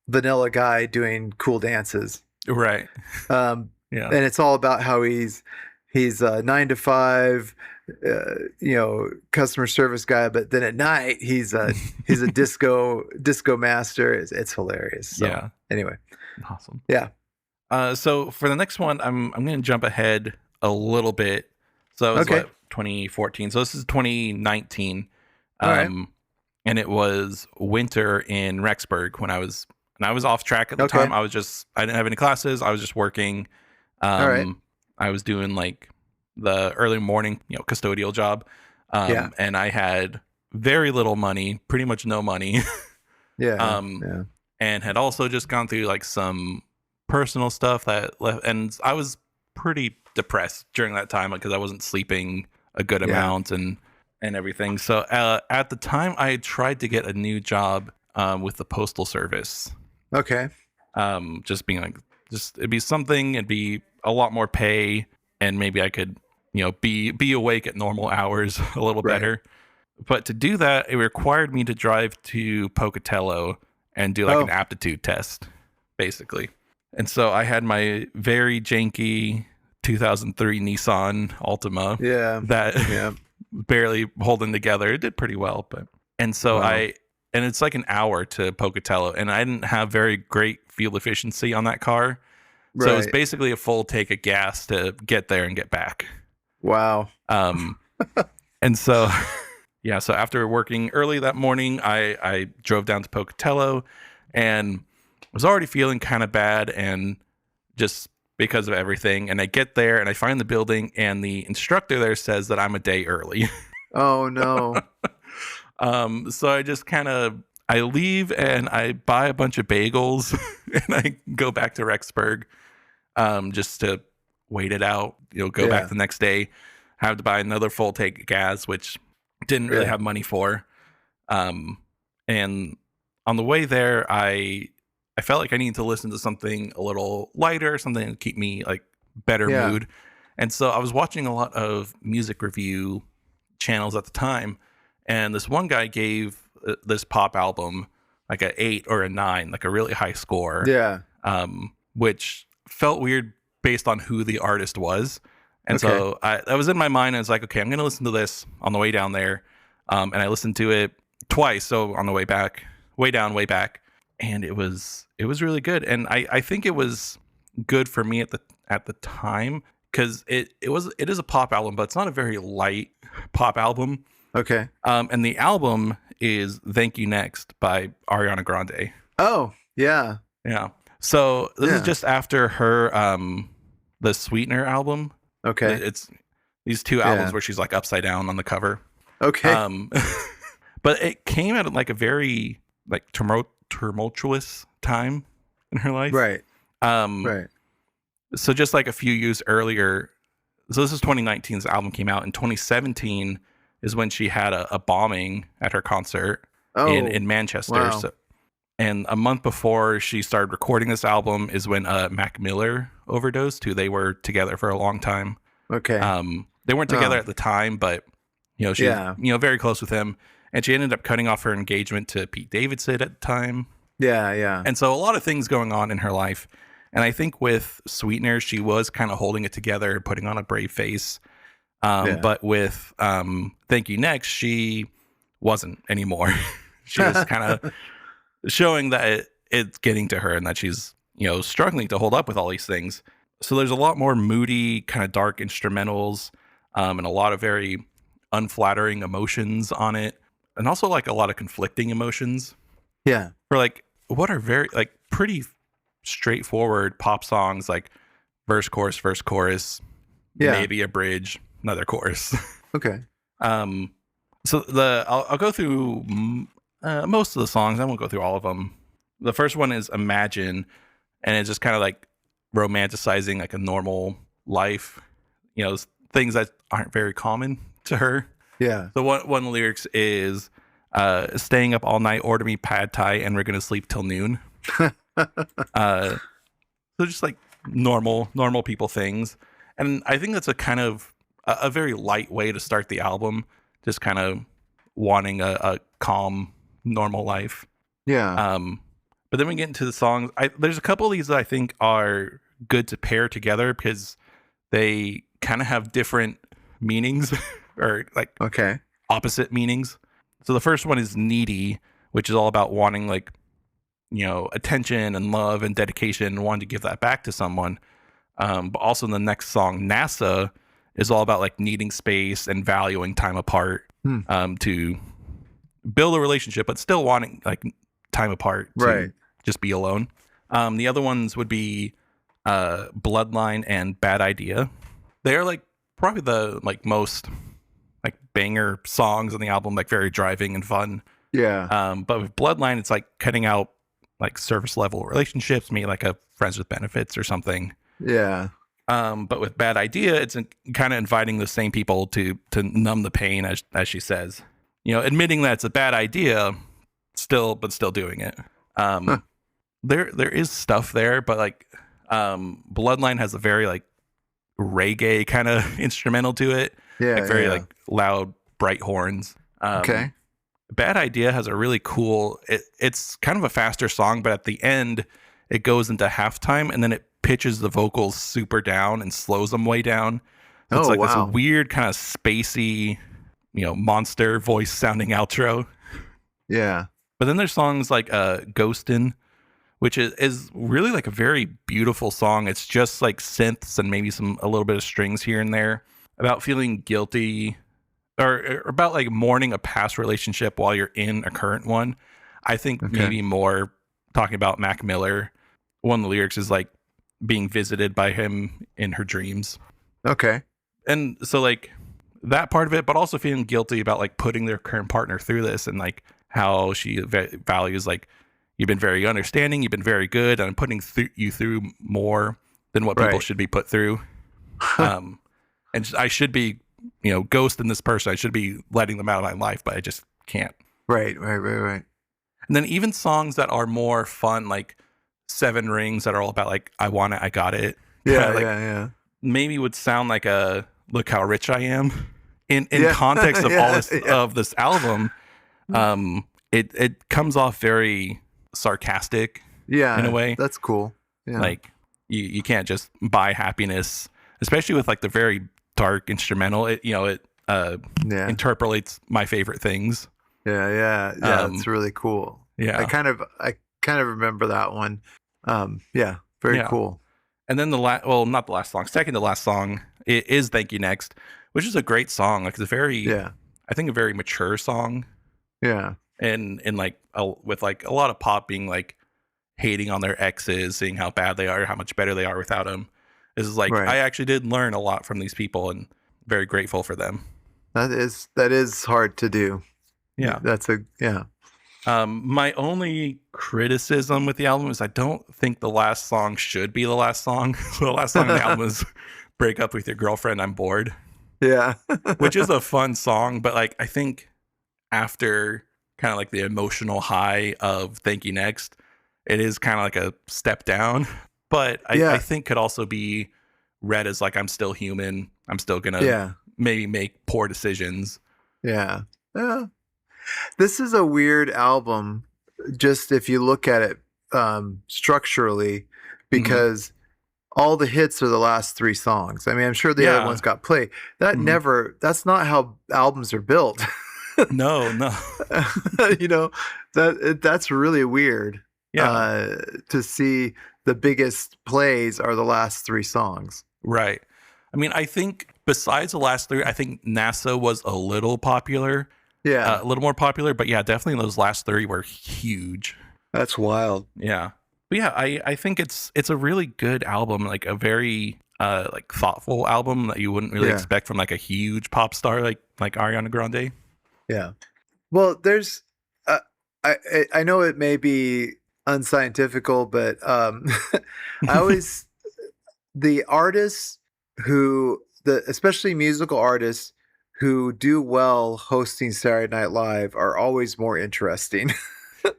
Speaker 1: vanilla guy doing cool dances.
Speaker 2: Right.
Speaker 1: And it's all about how he's 9-to-5, customer service guy, but then at night he's a disco master. It's hilarious. So, anyway,
Speaker 2: awesome.
Speaker 1: Yeah.
Speaker 2: So for the next one, I'm going to jump ahead a little bit. So it was 2014. So this is 2019.
Speaker 1: All right.
Speaker 2: And it was winter in Rexburg when I was off track at the time. I didn't have any classes. I was just working.
Speaker 1: All right.
Speaker 2: I was doing like the early morning, custodial job. And I had very little money, pretty much no money. And had also just gone through like some personal stuff that left, and I was pretty depressed during that time because I wasn't sleeping a good amount and everything. So at the time, I had tried to get a new job with the Postal Service.
Speaker 1: Okay.
Speaker 2: Just being like, it'd be something, it'd be a lot more pay, and maybe I could, be awake at normal hours a little better. But to do that, it required me to drive to Pocatello and do like an aptitude test, basically. And so I had my very janky 2003 Nissan Altima that barely holding together. It did pretty well, but And so
Speaker 1: Wow.
Speaker 2: and it's like an hour to Pocatello, and I didn't have very great fuel efficiency on that car. So it was
Speaker 1: Right.
Speaker 2: basically a full take of gas to get there and get back.
Speaker 1: Wow.
Speaker 2: And so, yeah, so after working early that morning, I drove down to Pocatello and was already feeling kind of bad, and just because of everything. And I get there and I find the building, and the instructor there says that I'm a day early.
Speaker 1: Oh no.
Speaker 2: So I just I leave and I buy a bunch of bagels and I go back to Rexburg, just to wait it out, go back the next day, have to buy another full tank of gas, which didn't really have money for. And on the way there, I felt like I needed to listen to something a little lighter, something to keep me like better mood. And so I was watching a lot of music review channels at the time, and this one guy gave this pop album like a 8 or a 9, like a really high score.
Speaker 1: Yeah.
Speaker 2: Which felt weird based on who the artist was. And so I was in my mind, and I was like, okay, I'm going to listen to this on the way down there. And I listened to it twice. So on the way back, way down, way back. And it was really good. And I think it was good for me at the time, because it is a pop album, but it's not a very light pop album.
Speaker 1: Okay.
Speaker 2: And the album is Thank You Next by Ariana Grande.
Speaker 1: Oh, yeah.
Speaker 2: Yeah. So this is just after her the Sweetener album.
Speaker 1: Okay.
Speaker 2: It's these two albums where she's like upside down on the cover.
Speaker 1: Okay.
Speaker 2: But it came at like a very like tumultuous time in her life.
Speaker 1: Right.
Speaker 2: Right. So just like a few years earlier, so this is 2019's album came out. In 2017 is when she had a bombing at her concert in Manchester.
Speaker 1: Wow.
Speaker 2: So, and a month before she started recording this album is when Mac Miller overdosed, who they were together for a long time.
Speaker 1: Okay.
Speaker 2: They weren't together at the time, but she was very close with him. And she ended up cutting off her engagement to Pete Davidson at the time.
Speaker 1: Yeah, yeah.
Speaker 2: And so a lot of things going on in her life. And I think with Sweetener, she was kind of holding it together and putting on a brave face. But with Thank You Next, she wasn't anymore. She was kind of showing that it's getting to her and that she's, struggling to hold up with all these things. So there's a lot more moody, kind of dark instrumentals, and a lot of very unflattering emotions on it. And also like a lot of conflicting emotions.
Speaker 1: Yeah.
Speaker 2: For like what are very like pretty straightforward pop songs, like verse, chorus, maybe a bridge, another chorus.
Speaker 1: Okay.
Speaker 2: So I'll go through most of the songs. I won't go through all of them. The first one is Imagine, and it's just kind of like romanticizing like a normal life, things that aren't very common to her.
Speaker 1: Yeah.
Speaker 2: So one of the lyrics is staying up all night, order me pad thai, and we're gonna sleep till noon. So just like normal people things. And I think that's a kind of a very light way to start the album, just kind of wanting a calm, normal life.
Speaker 1: Yeah.
Speaker 2: But then we get into the songs. There's a couple of these that I think are good to pair together because they kind of have different meanings or like opposite meanings. So the first one is Needy, which is all about wanting like, attention and love and dedication and wanting to give that back to someone. But also in the next song, NASA, is all about like needing space and valuing time apart to build a relationship, but still wanting like time apart to just be alone. The other ones would be Bloodline and Bad Idea. They are like probably the like most like banger songs on the album, like very driving and fun.
Speaker 1: Yeah.
Speaker 2: But with Bloodline, it's like cutting out like service level relationships, maybe like a friends with benefits or something.
Speaker 1: Yeah.
Speaker 2: But with Bad Idea, it's kind of inviting the same people to numb the pain, as she says. Admitting that it's a bad idea, still doing it. There is stuff there, but like Bloodline has a very like reggae kind of instrumental to it.
Speaker 1: Yeah.
Speaker 2: Like very like loud, bright horns.
Speaker 1: Okay.
Speaker 2: Bad Idea has a really cool. It's kind of a faster song, but at the end, it goes into halftime, and then it pitches the vocals super down and slows them way down. So it's like this weird kind of spacey, monster voice sounding outro.
Speaker 1: Yeah.
Speaker 2: But then there's songs like Ghostin', which is really like a very beautiful song. It's just like synths and maybe a little bit of strings here and there about feeling guilty or about like mourning a past relationship while you're in a current one. I think maybe more talking about Mac Miller. One of the lyrics is like being visited by him in her dreams.
Speaker 1: Okay.
Speaker 2: And so like that part of it, but also feeling guilty about like putting their current partner through this and like how she values like, you've been very understanding, you've been very good, and I'm putting you through more than what people should be put through. And I should be, ghosting this person. I should be letting them out of my life, but I just can't.
Speaker 1: Right.
Speaker 2: And then even songs that are more fun, like Seven Rings, that are all about like, I want it, I got it.
Speaker 1: Yeah,
Speaker 2: yeah. Maybe would sound like a Look How Rich I Am. In context of all this of this album, it comes off very sarcastic in a way.
Speaker 1: That's cool. Yeah.
Speaker 2: Like you can't just buy happiness, especially with like the very dark instrumental. It interpolates my favorite things.
Speaker 1: Yeah, it's really cool.
Speaker 2: Yeah,
Speaker 1: I kind of remember that one. Very cool.
Speaker 2: And then not the last song, second to last song is Thank You Next, which is a great song. Like it's a very I think a very mature song.
Speaker 1: Yeah.
Speaker 2: And like with like a lot of pop being like hating on their exes, seeing how bad they are, how much better they are without them. This is like I actually did learn a lot from these people, and very grateful for them.
Speaker 1: That is hard to do.
Speaker 2: Yeah, my only criticism with the album is I don't think the last song should be the last song. The last song on the album is "Break Up with Your Girlfriend, I'm Bored."
Speaker 1: Yeah,
Speaker 2: which is a fun song, but like I think after kind of like the emotional high of Thank You Next, it is kind of like a step down, but I think could also be read as like, I'm still human. I'm still going to maybe make poor decisions.
Speaker 1: Yeah. This is a weird album, just if you look at it structurally, because all the hits are the last three songs. I mean, I'm sure the other ones got played. That's not how albums are built.
Speaker 2: No.
Speaker 1: That's really weird. To see the biggest plays are the last three songs.
Speaker 2: Right. I mean, I think besides the last three, I think NASA was a little popular. Yeah. A little more popular, but yeah, definitely those last three were huge.
Speaker 1: That's wild.
Speaker 2: Yeah. But yeah, I think it's a really good album, like a very like thoughtful album that you wouldn't really expect from like a huge pop star like Ariana Grande.
Speaker 1: Yeah. Well, there's I know it may be unscientifical, but I always the artists especially musical artists who do well hosting Saturday Night Live are always more interesting.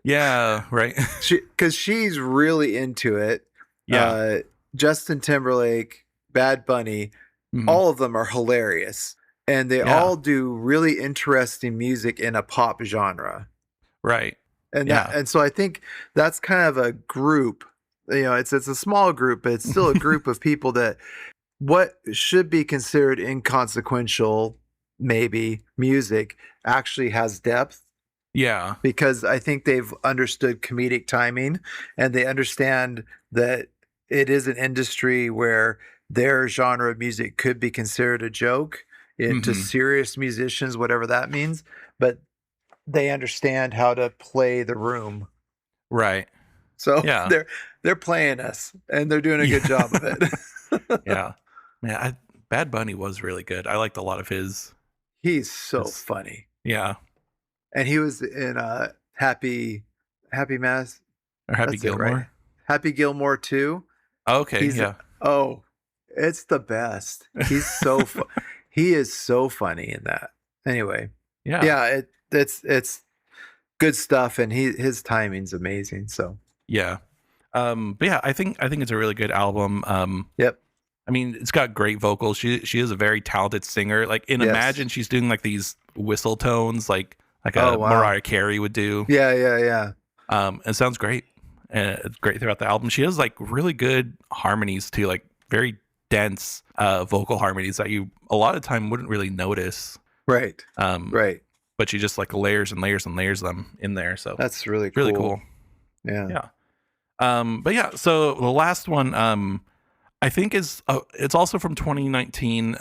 Speaker 2: Yeah, right.
Speaker 1: Because she's really into it.
Speaker 2: Yeah.
Speaker 1: Justin Timberlake, Bad Bunny, all of them are hilarious. And they all do really interesting music in a pop genre.
Speaker 2: Right.
Speaker 1: And so I think that's kind of a group, it's a small group, but it's still a group of people that what should be considered inconsequential, maybe music actually has depth.
Speaker 2: Yeah.
Speaker 1: Because I think they've understood comedic timing, and they understand that it is an industry where their genre of music could be considered a joke to serious musicians, whatever that means. But they understand how to play the room.
Speaker 2: Right.
Speaker 1: So they're playing us, and they're doing a good job of it.
Speaker 2: Yeah. Man, Bad Bunny was really good. I liked a lot of his.
Speaker 1: He's so funny.
Speaker 2: Yeah.
Speaker 1: And he was in Happy Mass.
Speaker 2: Or Happy Gilmore.
Speaker 1: Right? Happy Gilmore too.
Speaker 2: Okay,
Speaker 1: it's the best. He's so he is so funny in that. Anyway. Yeah, it's good stuff, and his timing's amazing. So
Speaker 2: yeah. But yeah, I think it's a really good album.
Speaker 1: Yep.
Speaker 2: I mean, it's got great vocals. She is a very talented singer. Like Imagine, she's doing like these whistle tones, like Mariah Carey would do.
Speaker 1: Yeah.
Speaker 2: It sounds great. And it's great throughout the album. She has like really good harmonies too, like very dense vocal harmonies that you a lot of time wouldn't really notice.
Speaker 1: Right. Right.
Speaker 2: but she just like layers and layers and layers them in there. So
Speaker 1: that's really
Speaker 2: really cool.
Speaker 1: Yeah.
Speaker 2: Yeah. But yeah, so the last one, I think is it's also from 2019.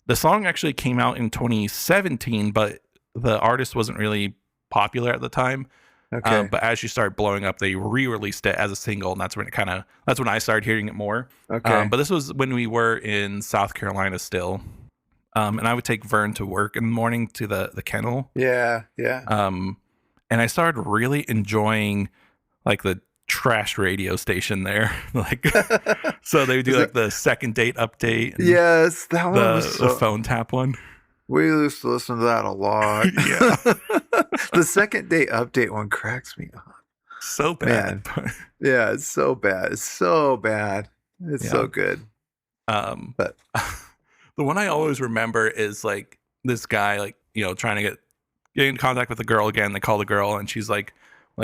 Speaker 2: The song actually came out in 2017, but the artist wasn't really popular at the time.
Speaker 1: Okay.
Speaker 2: But as she started blowing up, they re-released it as a single, and that's when I started hearing it more.
Speaker 1: Okay.
Speaker 2: But this was when we were in South Carolina still. And I would take Vern to work in the morning to the kennel.
Speaker 1: Yeah.
Speaker 2: And I started really enjoying like the trash radio station there. Like, so they would do like the second date update.
Speaker 1: Yes, that one was
Speaker 2: the phone tap one.
Speaker 1: We used to listen to that a lot.
Speaker 2: Yeah.
Speaker 1: The second date update one cracks me up.
Speaker 2: So bad.
Speaker 1: Yeah, it's so bad. It's so bad. It's so good.
Speaker 2: But the one I always remember is like this guy, like, you know, trying to get in contact with the girl again. They call the girl and she's like,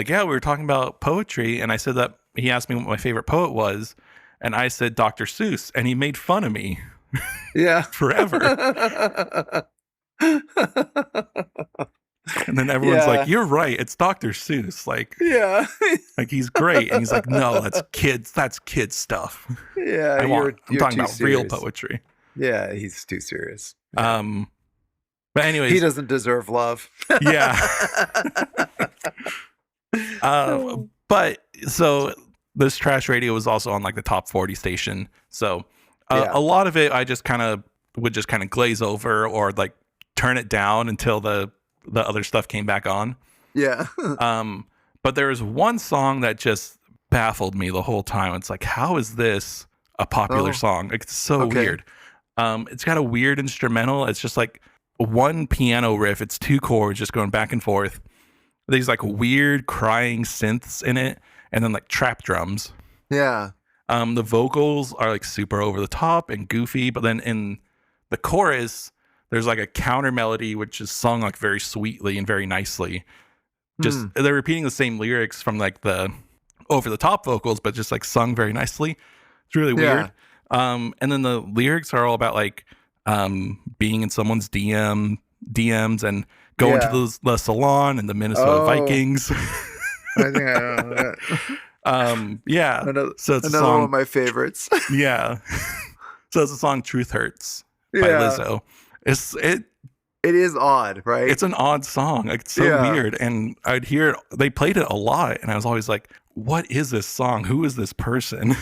Speaker 2: yeah, we were talking about poetry. And I said that he asked me what my favorite poet was. And I said, Dr. Seuss. And he made fun of me.
Speaker 1: Yeah.
Speaker 2: Forever. And then everyone's like, you're right. It's Dr. Seuss. Like,
Speaker 1: yeah.
Speaker 2: Like he's great. And he's like, no, that's kid stuff.
Speaker 1: Yeah.
Speaker 2: I'm talking about real poetry.
Speaker 1: Yeah. He's too serious.
Speaker 2: But anyways,
Speaker 1: he doesn't deserve love.
Speaker 2: Yeah. But so this trash radio was also on like the top 40 station. So a lot of it I just would glaze over or like turn it down until the other stuff came back on.
Speaker 1: Yeah.
Speaker 2: But there was one song that just baffled me the whole time. It's like, how is this a popular song? Like, it's so weird. It's got a weird instrumental. It's just like one piano riff. It's 2 chords just going back and forth. These like weird crying synths in it, and then like trap drums.
Speaker 1: Yeah.
Speaker 2: The vocals are like super over the top and goofy, but then in the chorus, there's like a counter melody which is sung like very sweetly and very nicely. Just they're repeating the same lyrics from like the over the top vocals, but just like sung very nicely. It's really weird. And then the lyrics are all about like being in someone's DMs and going to the salon and the Minnesota Vikings.
Speaker 1: I think I know that.
Speaker 2: Yeah. So it's
Speaker 1: another one of my favorites.
Speaker 2: Yeah. So it's a song "Truth Hurts" by Lizzo.
Speaker 1: It is odd, right?
Speaker 2: It's an odd song. Like, it's so weird. And I'd hear it. They played it a lot, and I was always like, "What is this song? Who is this person?"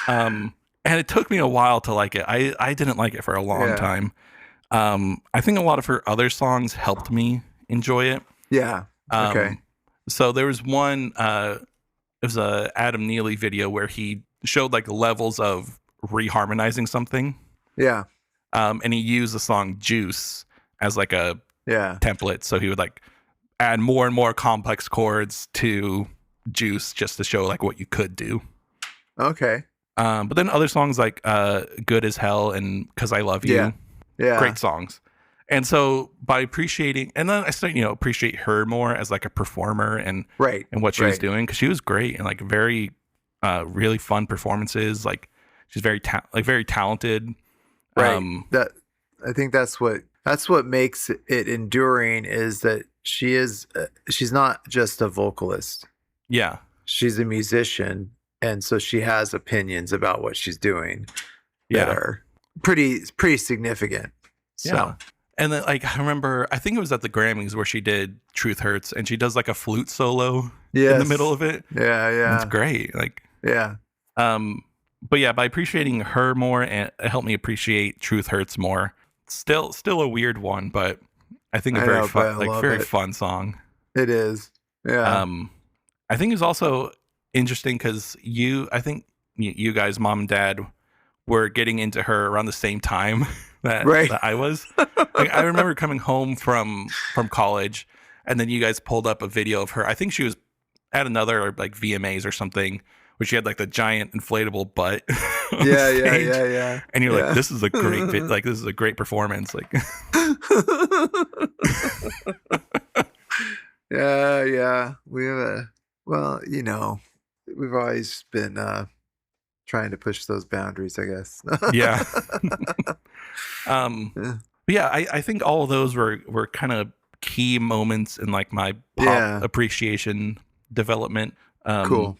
Speaker 2: And it took me a while to like it. I didn't like it for a long time. I think a lot of her other songs helped me enjoy it.
Speaker 1: Yeah. Okay.
Speaker 2: So there was one. It was a Adam Neely video where he showed like levels of reharmonizing something.
Speaker 1: Yeah.
Speaker 2: And he used the song "Juice" as like a template. So he would like add more and more complex chords to "Juice" just to show like what you could do.
Speaker 1: Okay.
Speaker 2: But then other songs like "Good as Hell" and "'Cause I Love You," great songs. And so by appreciating, and then I started, appreciate her more as like a performer and what she was doing, because she was great and like very, really fun performances. Like she's very talented.
Speaker 1: Right. That I think that's what makes it enduring, is that she's not just a vocalist.
Speaker 2: Yeah.
Speaker 1: She's a musician, and so she has opinions about what she's doing that are pretty significant. So.
Speaker 2: Yeah. And then like I remember, I think it was at the Grammys where she did "Truth Hurts" and she does like a flute solo in the middle of it.
Speaker 1: Yeah.
Speaker 2: It's great. Like But yeah, by appreciating her more, and it helped me appreciate "Truth Hurts" more. Still a weird one, but I think a very fun song.
Speaker 1: It is. Yeah.
Speaker 2: I think it's also interesting because I think you guys, mom and dad, were getting into her around the same time that I was. Like, I remember coming home from college, and then you guys pulled up a video of her. I think she was at another like VMAs or something, where she had like the giant inflatable butt.
Speaker 1: Yeah.
Speaker 2: And you're like, this is a great this is a great performance. Like,
Speaker 1: yeah. We have we've always been trying to push those boundaries, I guess.
Speaker 2: Yeah. But yeah, I think all of those were kind of key moments in like my pop
Speaker 1: Yeah.
Speaker 2: appreciation development.
Speaker 1: Cool.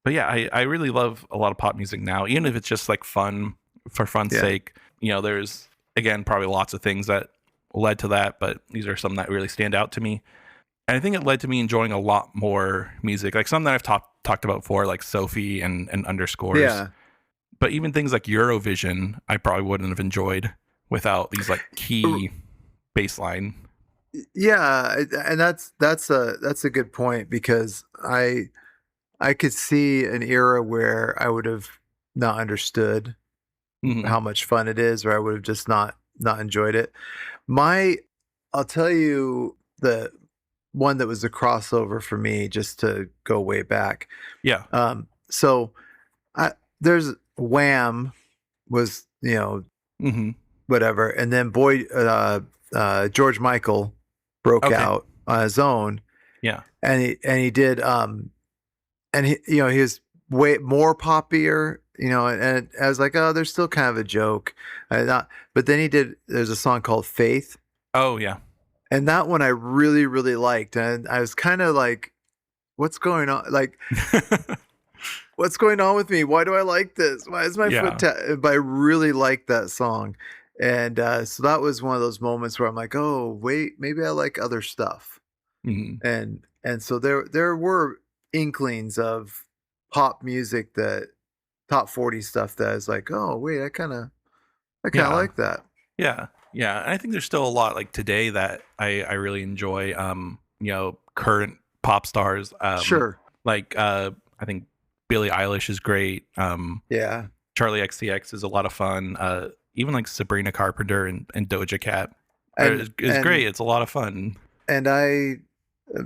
Speaker 2: But yeah, I really love a lot of pop music now, even if it's just like fun for fun's
Speaker 1: Yeah.
Speaker 2: sake. There's again probably lots of things that led to that, but these are some that really stand out to me. And I think it led to me enjoying a lot more music, like some that I've talked about before, like Sophie and Underscores.
Speaker 1: Yeah.
Speaker 2: But even things like Eurovision, I probably wouldn't have enjoyed without these like key baseline.
Speaker 1: Yeah, and that's a good point because I could see an era where I would have not understood
Speaker 2: Mm-hmm.
Speaker 1: how much fun it is, or I would have just not enjoyed it. My I'll tell you the one that was a crossover for me, just to go way back.
Speaker 2: Yeah.
Speaker 1: So there's Wham was,
Speaker 2: Mm-hmm.
Speaker 1: whatever, and then George Michael broke
Speaker 2: Okay.
Speaker 1: out on his own,
Speaker 2: Yeah.
Speaker 1: and he did and he was way more poppier, and I was like, oh, there's still kind of a joke, but then there's a song called Faith,
Speaker 2: Oh yeah.
Speaker 1: and that one I really really liked, and I was kind of like, what's going on, like, what's going on with me? Why do I like this? Why is my foot
Speaker 2: Yeah.
Speaker 1: but I really liked that song, and so that was one of those moments where I'm like, oh wait, maybe I like other stuff.
Speaker 2: Mm-hmm.
Speaker 1: And so there were inklings of pop music, that top 40 stuff, that is like, oh wait, I kind of
Speaker 2: Yeah.
Speaker 1: like that.
Speaker 2: Yeah. Yeah. And I think there's still a lot like today that I really enjoy. Current pop stars.
Speaker 1: Sure.
Speaker 2: Like I think Billie Eilish is great.
Speaker 1: Yeah.
Speaker 2: Charlie XCX is a lot of fun. Even like Sabrina Carpenter and Doja Cat
Speaker 1: and
Speaker 2: is great. It's a lot of fun.
Speaker 1: and I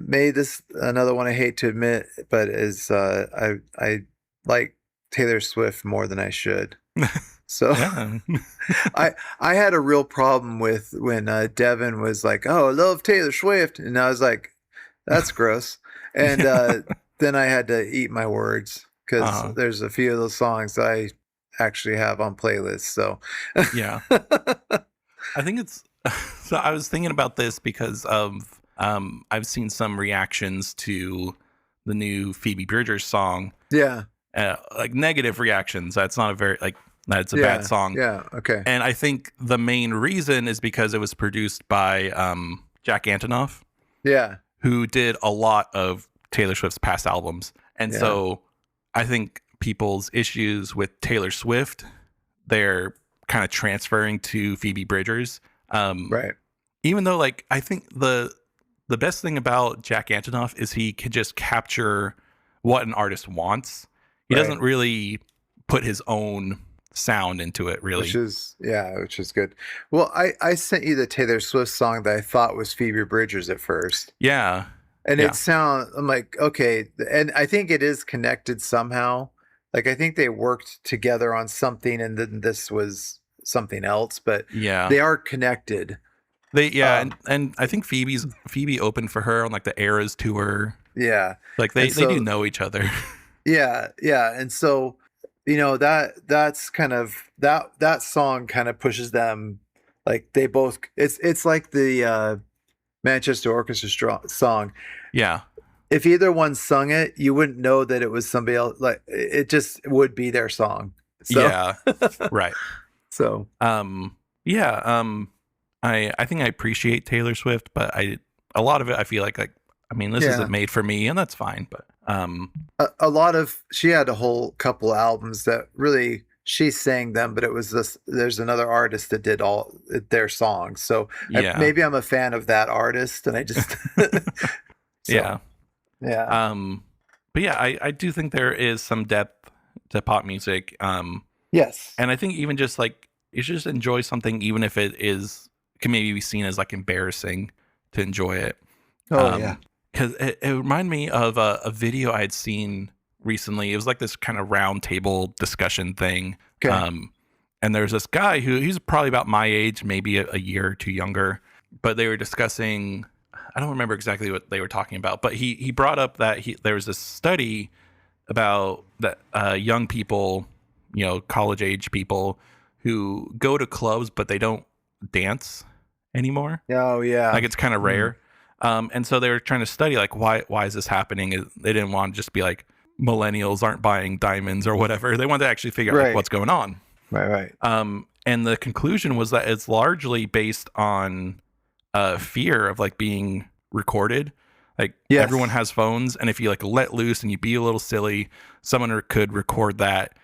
Speaker 1: made this another one I hate to admit, but is I like Taylor Swift more than I should. So
Speaker 2: Yeah.
Speaker 1: I had a real problem with when Devin was like, "Oh, I love Taylor Swift," and I was like, "That's gross." And
Speaker 2: Yeah.
Speaker 1: then I had to eat my words, because
Speaker 2: Uh-huh.
Speaker 1: there's a few of those songs I actually have on playlists. So
Speaker 2: Yeah. I think it's so I was thinking about this because of I've seen some reactions to the new Phoebe Bridgers song,
Speaker 1: yeah,
Speaker 2: like negative reactions. That's not a very like that's a bad
Speaker 1: yeah,
Speaker 2: song.
Speaker 1: yeah. Okay,
Speaker 2: And I think the main reason is because it was produced by Jack Antonoff,
Speaker 1: yeah,
Speaker 2: who did a lot of Taylor Swift's past albums. And
Speaker 1: yeah,
Speaker 2: so I think people's issues with Taylor Swift, they're kind of transferring to Phoebe Bridgers.
Speaker 1: right,
Speaker 2: Even though like I think the best thing about Jack Antonoff is he can just capture what an artist wants. He
Speaker 1: right.
Speaker 2: doesn't really put his own sound into it,
Speaker 1: Which
Speaker 2: really.
Speaker 1: is which is good. Well, I sent you the Taylor Swift song that I thought was Phoebe Bridgers at first.
Speaker 2: Yeah.
Speaker 1: And
Speaker 2: Yeah.
Speaker 1: I'm like, okay, and I think it is connected somehow. Like, I think they worked together on something, and then this was something else, but
Speaker 2: Yeah.
Speaker 1: they are connected.
Speaker 2: And I think Phoebe opened for her on like the Eras tour.
Speaker 1: Yeah.
Speaker 2: Like
Speaker 1: And
Speaker 2: they do
Speaker 1: so,
Speaker 2: know each other.
Speaker 1: yeah, yeah. And so, that's kind of that song kind of pushes them, like, they both, it's like the Manchester Orchestra song.
Speaker 2: Yeah.
Speaker 1: If either one sung it, you wouldn't know that it was somebody else. Like, it just would be their song. So,
Speaker 2: Yeah. Right.
Speaker 1: so
Speaker 2: Yeah. I think I appreciate Taylor Swift, but a lot of it I feel like I mean this
Speaker 1: yeah,
Speaker 2: isn't made for me, and that's fine. But
Speaker 1: a lot of, she had a whole couple albums that really she sang them, but it was this. There's another artist that did all their songs. So
Speaker 2: yeah.
Speaker 1: maybe I'm a fan of that artist, and I just
Speaker 2: Yeah.
Speaker 1: so yeah,
Speaker 2: But yeah, I do think there is some depth to pop music.
Speaker 1: yes,
Speaker 2: And I think even just like you should just enjoy something, even if can maybe be seen as like embarrassing to enjoy it.
Speaker 1: oh yeah,
Speaker 2: Because it reminded me of a video I had seen recently. It was like this kind of round table discussion thing.
Speaker 1: okay,
Speaker 2: And there's this guy he's probably about my age, maybe a year or two younger, but they were discussing, I don't remember exactly what they were talking about, but he brought up that there was this study about that young people, college age people who go to clubs, but they don't dance. anymore.
Speaker 1: Oh yeah.
Speaker 2: Like it's kind of rare. And so they were trying to study like why is this happening? They didn't want to just be like millennials aren't buying diamonds or whatever. They wanted to actually figure out like
Speaker 1: Right.
Speaker 2: what's going on.
Speaker 1: Right.
Speaker 2: And the conclusion was that it's largely based on fear of like being recorded. Like everyone has phones, and if you like let loose and you be a little silly, someone could record that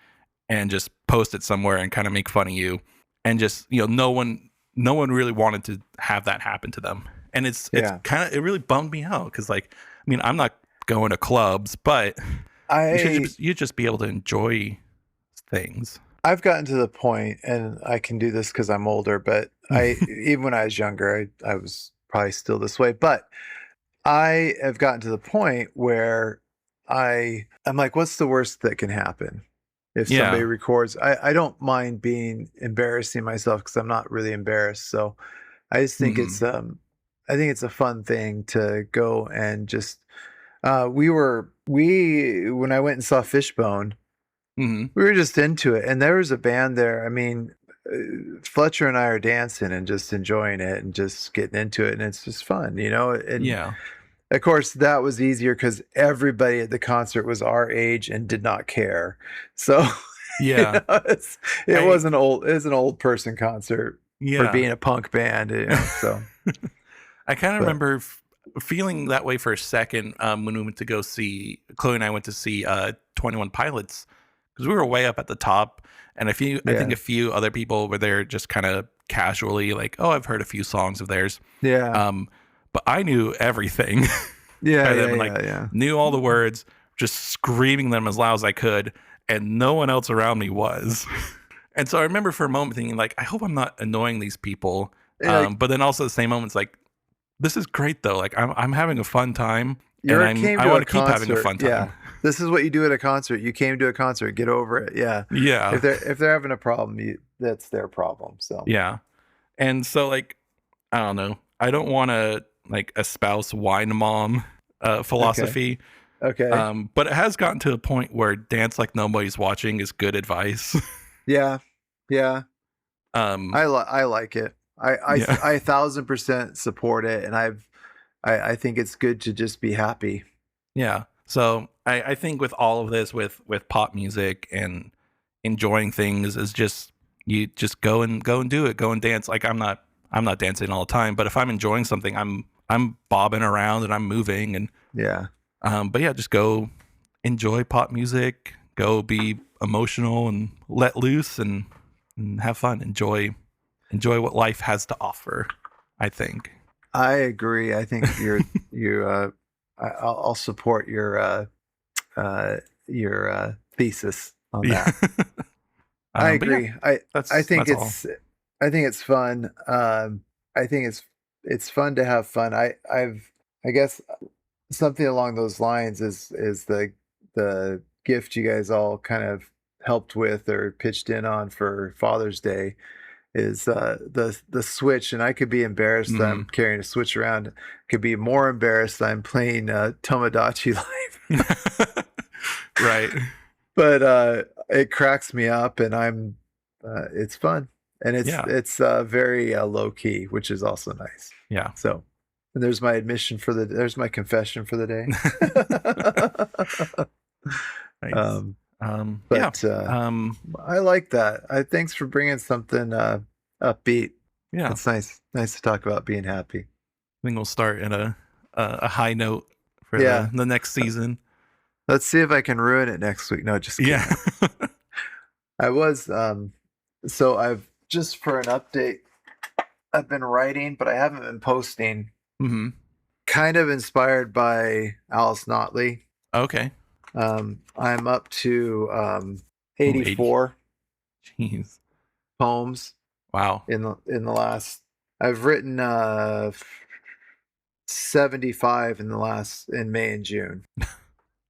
Speaker 2: and just post it somewhere and kind of make fun of you. And just, you know, no one really wanted to have that happen to them. And it's kind of, it really bummed me out because like, I mean, I'm not going to clubs, but you just be able to enjoy things.
Speaker 1: I've gotten to the point, and I can do this because I'm older, but even when I was younger, I was probably still this way, but I have gotten to the point where I'm like, what's the worst that can happen? If somebody records, I don't mind being embarrassing myself because I'm not really embarrassed. So I just think I think it's a fun thing to go and just, when I went and saw Fishbone, we were just into it. And there was a band there. I mean, Fletcher and I are dancing and just enjoying it and just getting into it. And it's just fun, you know? And of course, that was easier because everybody at the concert was our age and did not care. So
Speaker 2: yeah,
Speaker 1: you know, it was an old person concert for being a punk band. You know, so
Speaker 2: I kind of remember feeling that way for a second when we went to go see Chloe and I went to see 21 Pilots because we were way up at the top, and I think a few other people were there just kind of casually, like, oh, I've heard a few songs of theirs.
Speaker 1: Yeah.
Speaker 2: But I knew everything. Knew all the words, just screaming them as loud as I could, and no one else around me was. And so I remember for a moment thinking, like, I hope I'm not annoying these people. But then also the same moments, like, this is great though. Like, I'm having a fun time, and I want to keep having a fun time.
Speaker 1: Yeah. This is what you do at a concert. You came to a concert. Get over it. Yeah.
Speaker 2: Yeah.
Speaker 1: If they're having a problem, that's their problem. So
Speaker 2: yeah. And so like, I don't know. I don't want to like espouse wine mom philosophy.
Speaker 1: Okay.
Speaker 2: But it has gotten to a point where dance like nobody's watching is good advice.
Speaker 1: Yeah. I like it. I 1,000% support it, and I think it's good to just be happy.
Speaker 2: Yeah. So I think with all of this, with pop music and enjoying things, is just you just go and do it, go and dance. Like I'm not dancing all the time, but if I'm enjoying something, I'm bobbing around and I'm moving and but yeah, just go enjoy pop music, go be emotional and let loose and have fun. Enjoy what life has to offer, I think.
Speaker 1: I agree. I think I'll support your thesis on that. I agree. Yeah, I think it's fun. I think it's fun to have fun. I guess something along those lines is the gift you guys all kind of helped with or pitched in on for Father's Day is the Switch. And I could be embarrassed that I'm carrying a Switch around. Could be more embarrassed that I'm playing Tomodachi Life.
Speaker 2: Right.
Speaker 1: But it cracks me up, and it's fun, and it's very low key, which is also nice.
Speaker 2: Yeah.
Speaker 1: So, and there's my confession for the day.
Speaker 2: Nice.
Speaker 1: I like that. Thanks for bringing something upbeat.
Speaker 2: Yeah,
Speaker 1: it's nice to talk about being happy.
Speaker 2: I think we'll start in a high note for the next season.
Speaker 1: Let's see if I can ruin it next week. No, just kidding.
Speaker 2: Yeah.
Speaker 1: I was so I've just for an update, I've been writing, but I haven't been posting. Kind of inspired by Alice Notley.
Speaker 2: Okay.
Speaker 1: I'm up to 84
Speaker 2: Jeez.
Speaker 1: poems.
Speaker 2: Wow.
Speaker 1: In the last, I've written 75 in May and June.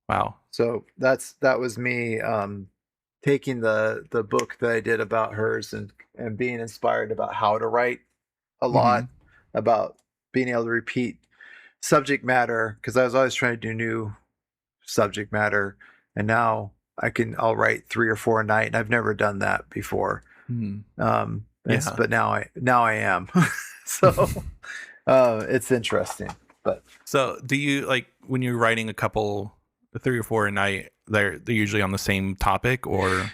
Speaker 2: Wow.
Speaker 1: So that was me taking the book that I did about hers and being inspired about how to write a lot, about being able to repeat subject matter, because I was always trying to do new subject matter, and now I'll write 3 or 4 a night, and I've never done that before. But now I am. So it's interesting. But
Speaker 2: So, do you like when you're writing a couple, 3 or 4 a night? They're usually on the same topic, or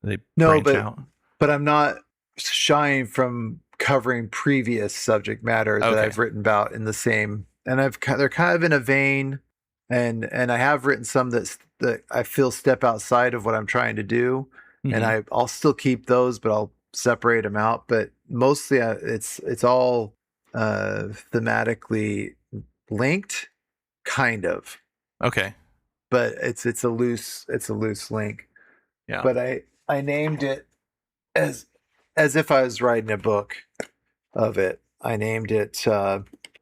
Speaker 2: they
Speaker 1: no,
Speaker 2: branch out?
Speaker 1: but I'm not shying from covering previous subject matter that
Speaker 2: Okay.
Speaker 1: I've written about in the same, and they're kind of in a vein, and I have written some that I feel step outside of what I'm trying to do, and
Speaker 2: Hmm.
Speaker 1: I'll still keep those, but I'll separate them out. But mostly, it's all thematically linked, kind of,
Speaker 2: Okay.
Speaker 1: but it's a loose link.
Speaker 2: Yeah.
Speaker 1: But I named it as as if I was writing a book of it. I named it.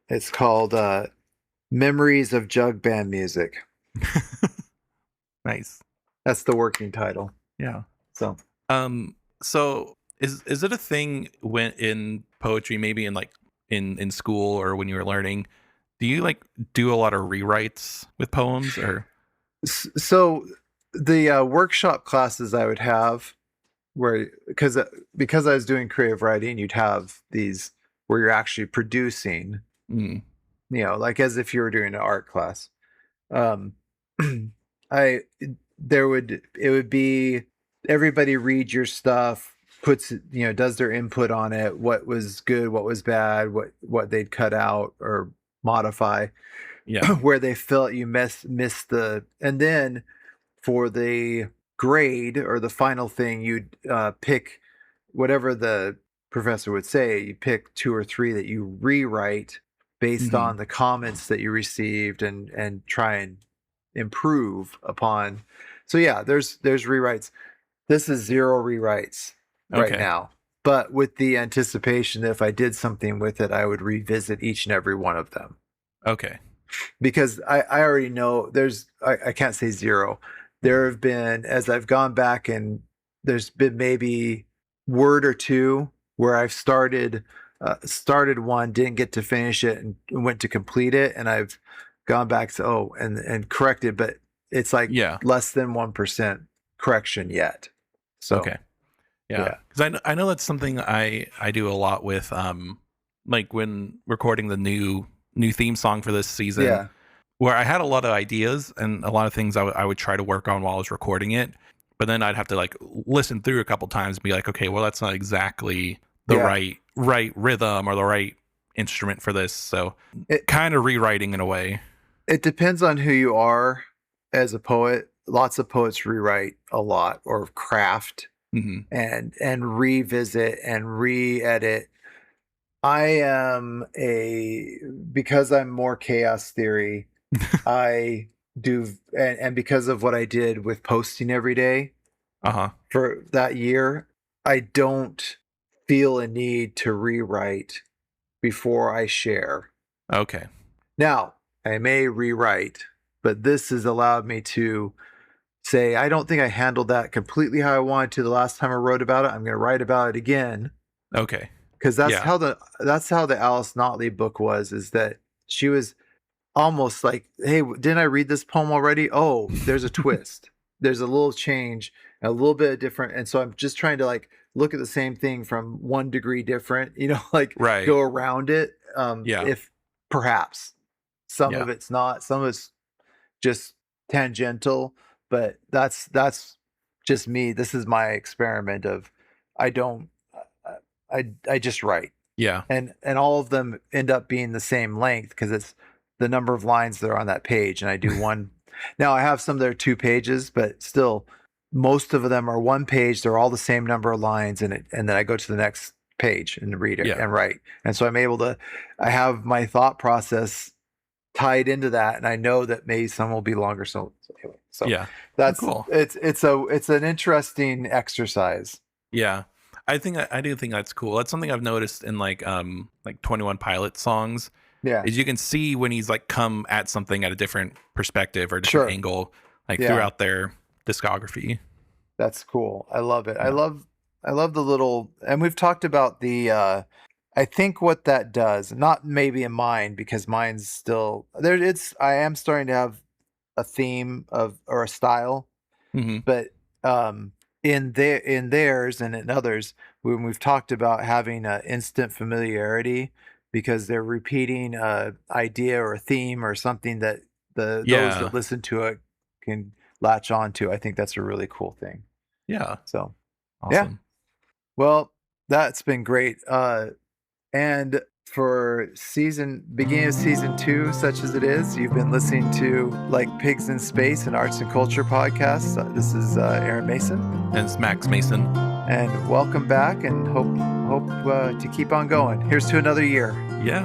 Speaker 1: It's called "Memories of Jug Band Music."
Speaker 2: Nice.
Speaker 1: That's the working title.
Speaker 2: Yeah.
Speaker 1: So
Speaker 2: So is it a thing when in poetry, maybe in like in school or when you were learning, do you like do a lot of rewrites with poems or?
Speaker 1: so the workshop classes I would have where because I was doing creative writing, you'd have these where you're actually producing,
Speaker 2: Mm,
Speaker 1: like as if you were doing an art class. Um, I there would it would be everybody read your stuff, puts does their input on it, what was good, what was bad, what they'd cut out or modify,
Speaker 2: yeah.
Speaker 1: where they felt you missed and then for the grade or the final thing, you'd pick whatever the professor would say. You pick two or three that you rewrite based
Speaker 2: Hmm.
Speaker 1: on the comments that you received and try and improve upon. So yeah, there's rewrites. This is zero rewrites right
Speaker 2: Okay.
Speaker 1: now, but with the anticipation that if I did something with it, I would revisit each and every one of them
Speaker 2: Okay.
Speaker 1: because I already know I can't say zero. There have been, as I've gone back, and there's been maybe word or two where I've started one, didn't get to finish it, and went to complete it, and I've gone back to and corrected, but it's like
Speaker 2: Yeah.
Speaker 1: less than 1% correction yet. So
Speaker 2: Okay. Yeah.
Speaker 1: yeah,
Speaker 2: Because I know that's something I do a lot with like when recording the new theme song for this season,
Speaker 1: yeah,
Speaker 2: where I had a lot of ideas and a lot of things I would try to work on while I was recording it, but then I'd have to like listen through a couple times and be like, okay, well that's not exactly the
Speaker 1: yeah.
Speaker 2: right rhythm or the right instrument for this. So
Speaker 1: It
Speaker 2: kind of rewriting in a way.
Speaker 1: it depends on who you are as a poet. Lots of poets rewrite a lot or craft
Speaker 2: Hmm.
Speaker 1: and revisit and re-edit. I am a because I'm more chaos theory, I do and because of what I did with posting every day
Speaker 2: Uh-huh.
Speaker 1: for that year, I don't feel a need to rewrite before I share.
Speaker 2: Okay.
Speaker 1: Now, I may rewrite, but this has allowed me to say, I don't think I handled that completely how I wanted to the last time I wrote about it. I'm going to write about it again
Speaker 2: Okay.
Speaker 1: because
Speaker 2: Yeah.
Speaker 1: that's how the Alice Notley book was. Is that she was almost like, hey, didn't I read this poem already? Oh, there's a twist. There's a little change, a little bit different, and so I'm just trying to like look at the same thing from 1 degree different. Like
Speaker 2: Right.
Speaker 1: go around it.
Speaker 2: Yeah.
Speaker 1: If perhaps some
Speaker 2: Yeah.
Speaker 1: of it's not, some of it's just tangential, but that's just me. This is my experiment of I don't I just write.
Speaker 2: Yeah.
Speaker 1: And all of them end up being the same length because it's the number of lines that are on that page and I do one. Now I have some that are 2 pages, but still most of them are 1 page. They're all the same number of lines and then I go to the next page and read it
Speaker 2: Yeah.
Speaker 1: and write. And so I have my thought process tied into that, and I know that maybe some will be longer. So anyway, so
Speaker 2: Yeah. Oh,
Speaker 1: that's
Speaker 2: cool.
Speaker 1: it's an interesting exercise.
Speaker 2: Yeah. I do think that's cool. That's something I've noticed in like 21 Pilot songs
Speaker 1: Yeah,
Speaker 2: is you can see when he's like come at something at a different perspective or different
Speaker 1: sure.
Speaker 2: angle like
Speaker 1: Yeah,
Speaker 2: throughout their discography.
Speaker 1: that's cool. I love it.
Speaker 2: Yeah.
Speaker 1: I love the little, and we've talked about the. I think what that does, not maybe in mine because mine's still there. I am starting to have a theme of or a style,
Speaker 2: Mhm.
Speaker 1: but in theirs and in others when we've talked about having instant familiarity because they're repeating an idea or a theme or something that those that listen to it can latch on to. I think that's a really cool thing.
Speaker 2: Yeah.
Speaker 1: So,
Speaker 2: awesome.
Speaker 1: Yeah. Well, that's been great. And for beginning of season 2, such as it is, you've been listening to Like Pigs in Space, an arts and culture podcast. This is Aaron Mason.
Speaker 2: And it's Max Mason.
Speaker 1: And welcome back, and hope to keep on going. Here's to another year.
Speaker 2: Yeah.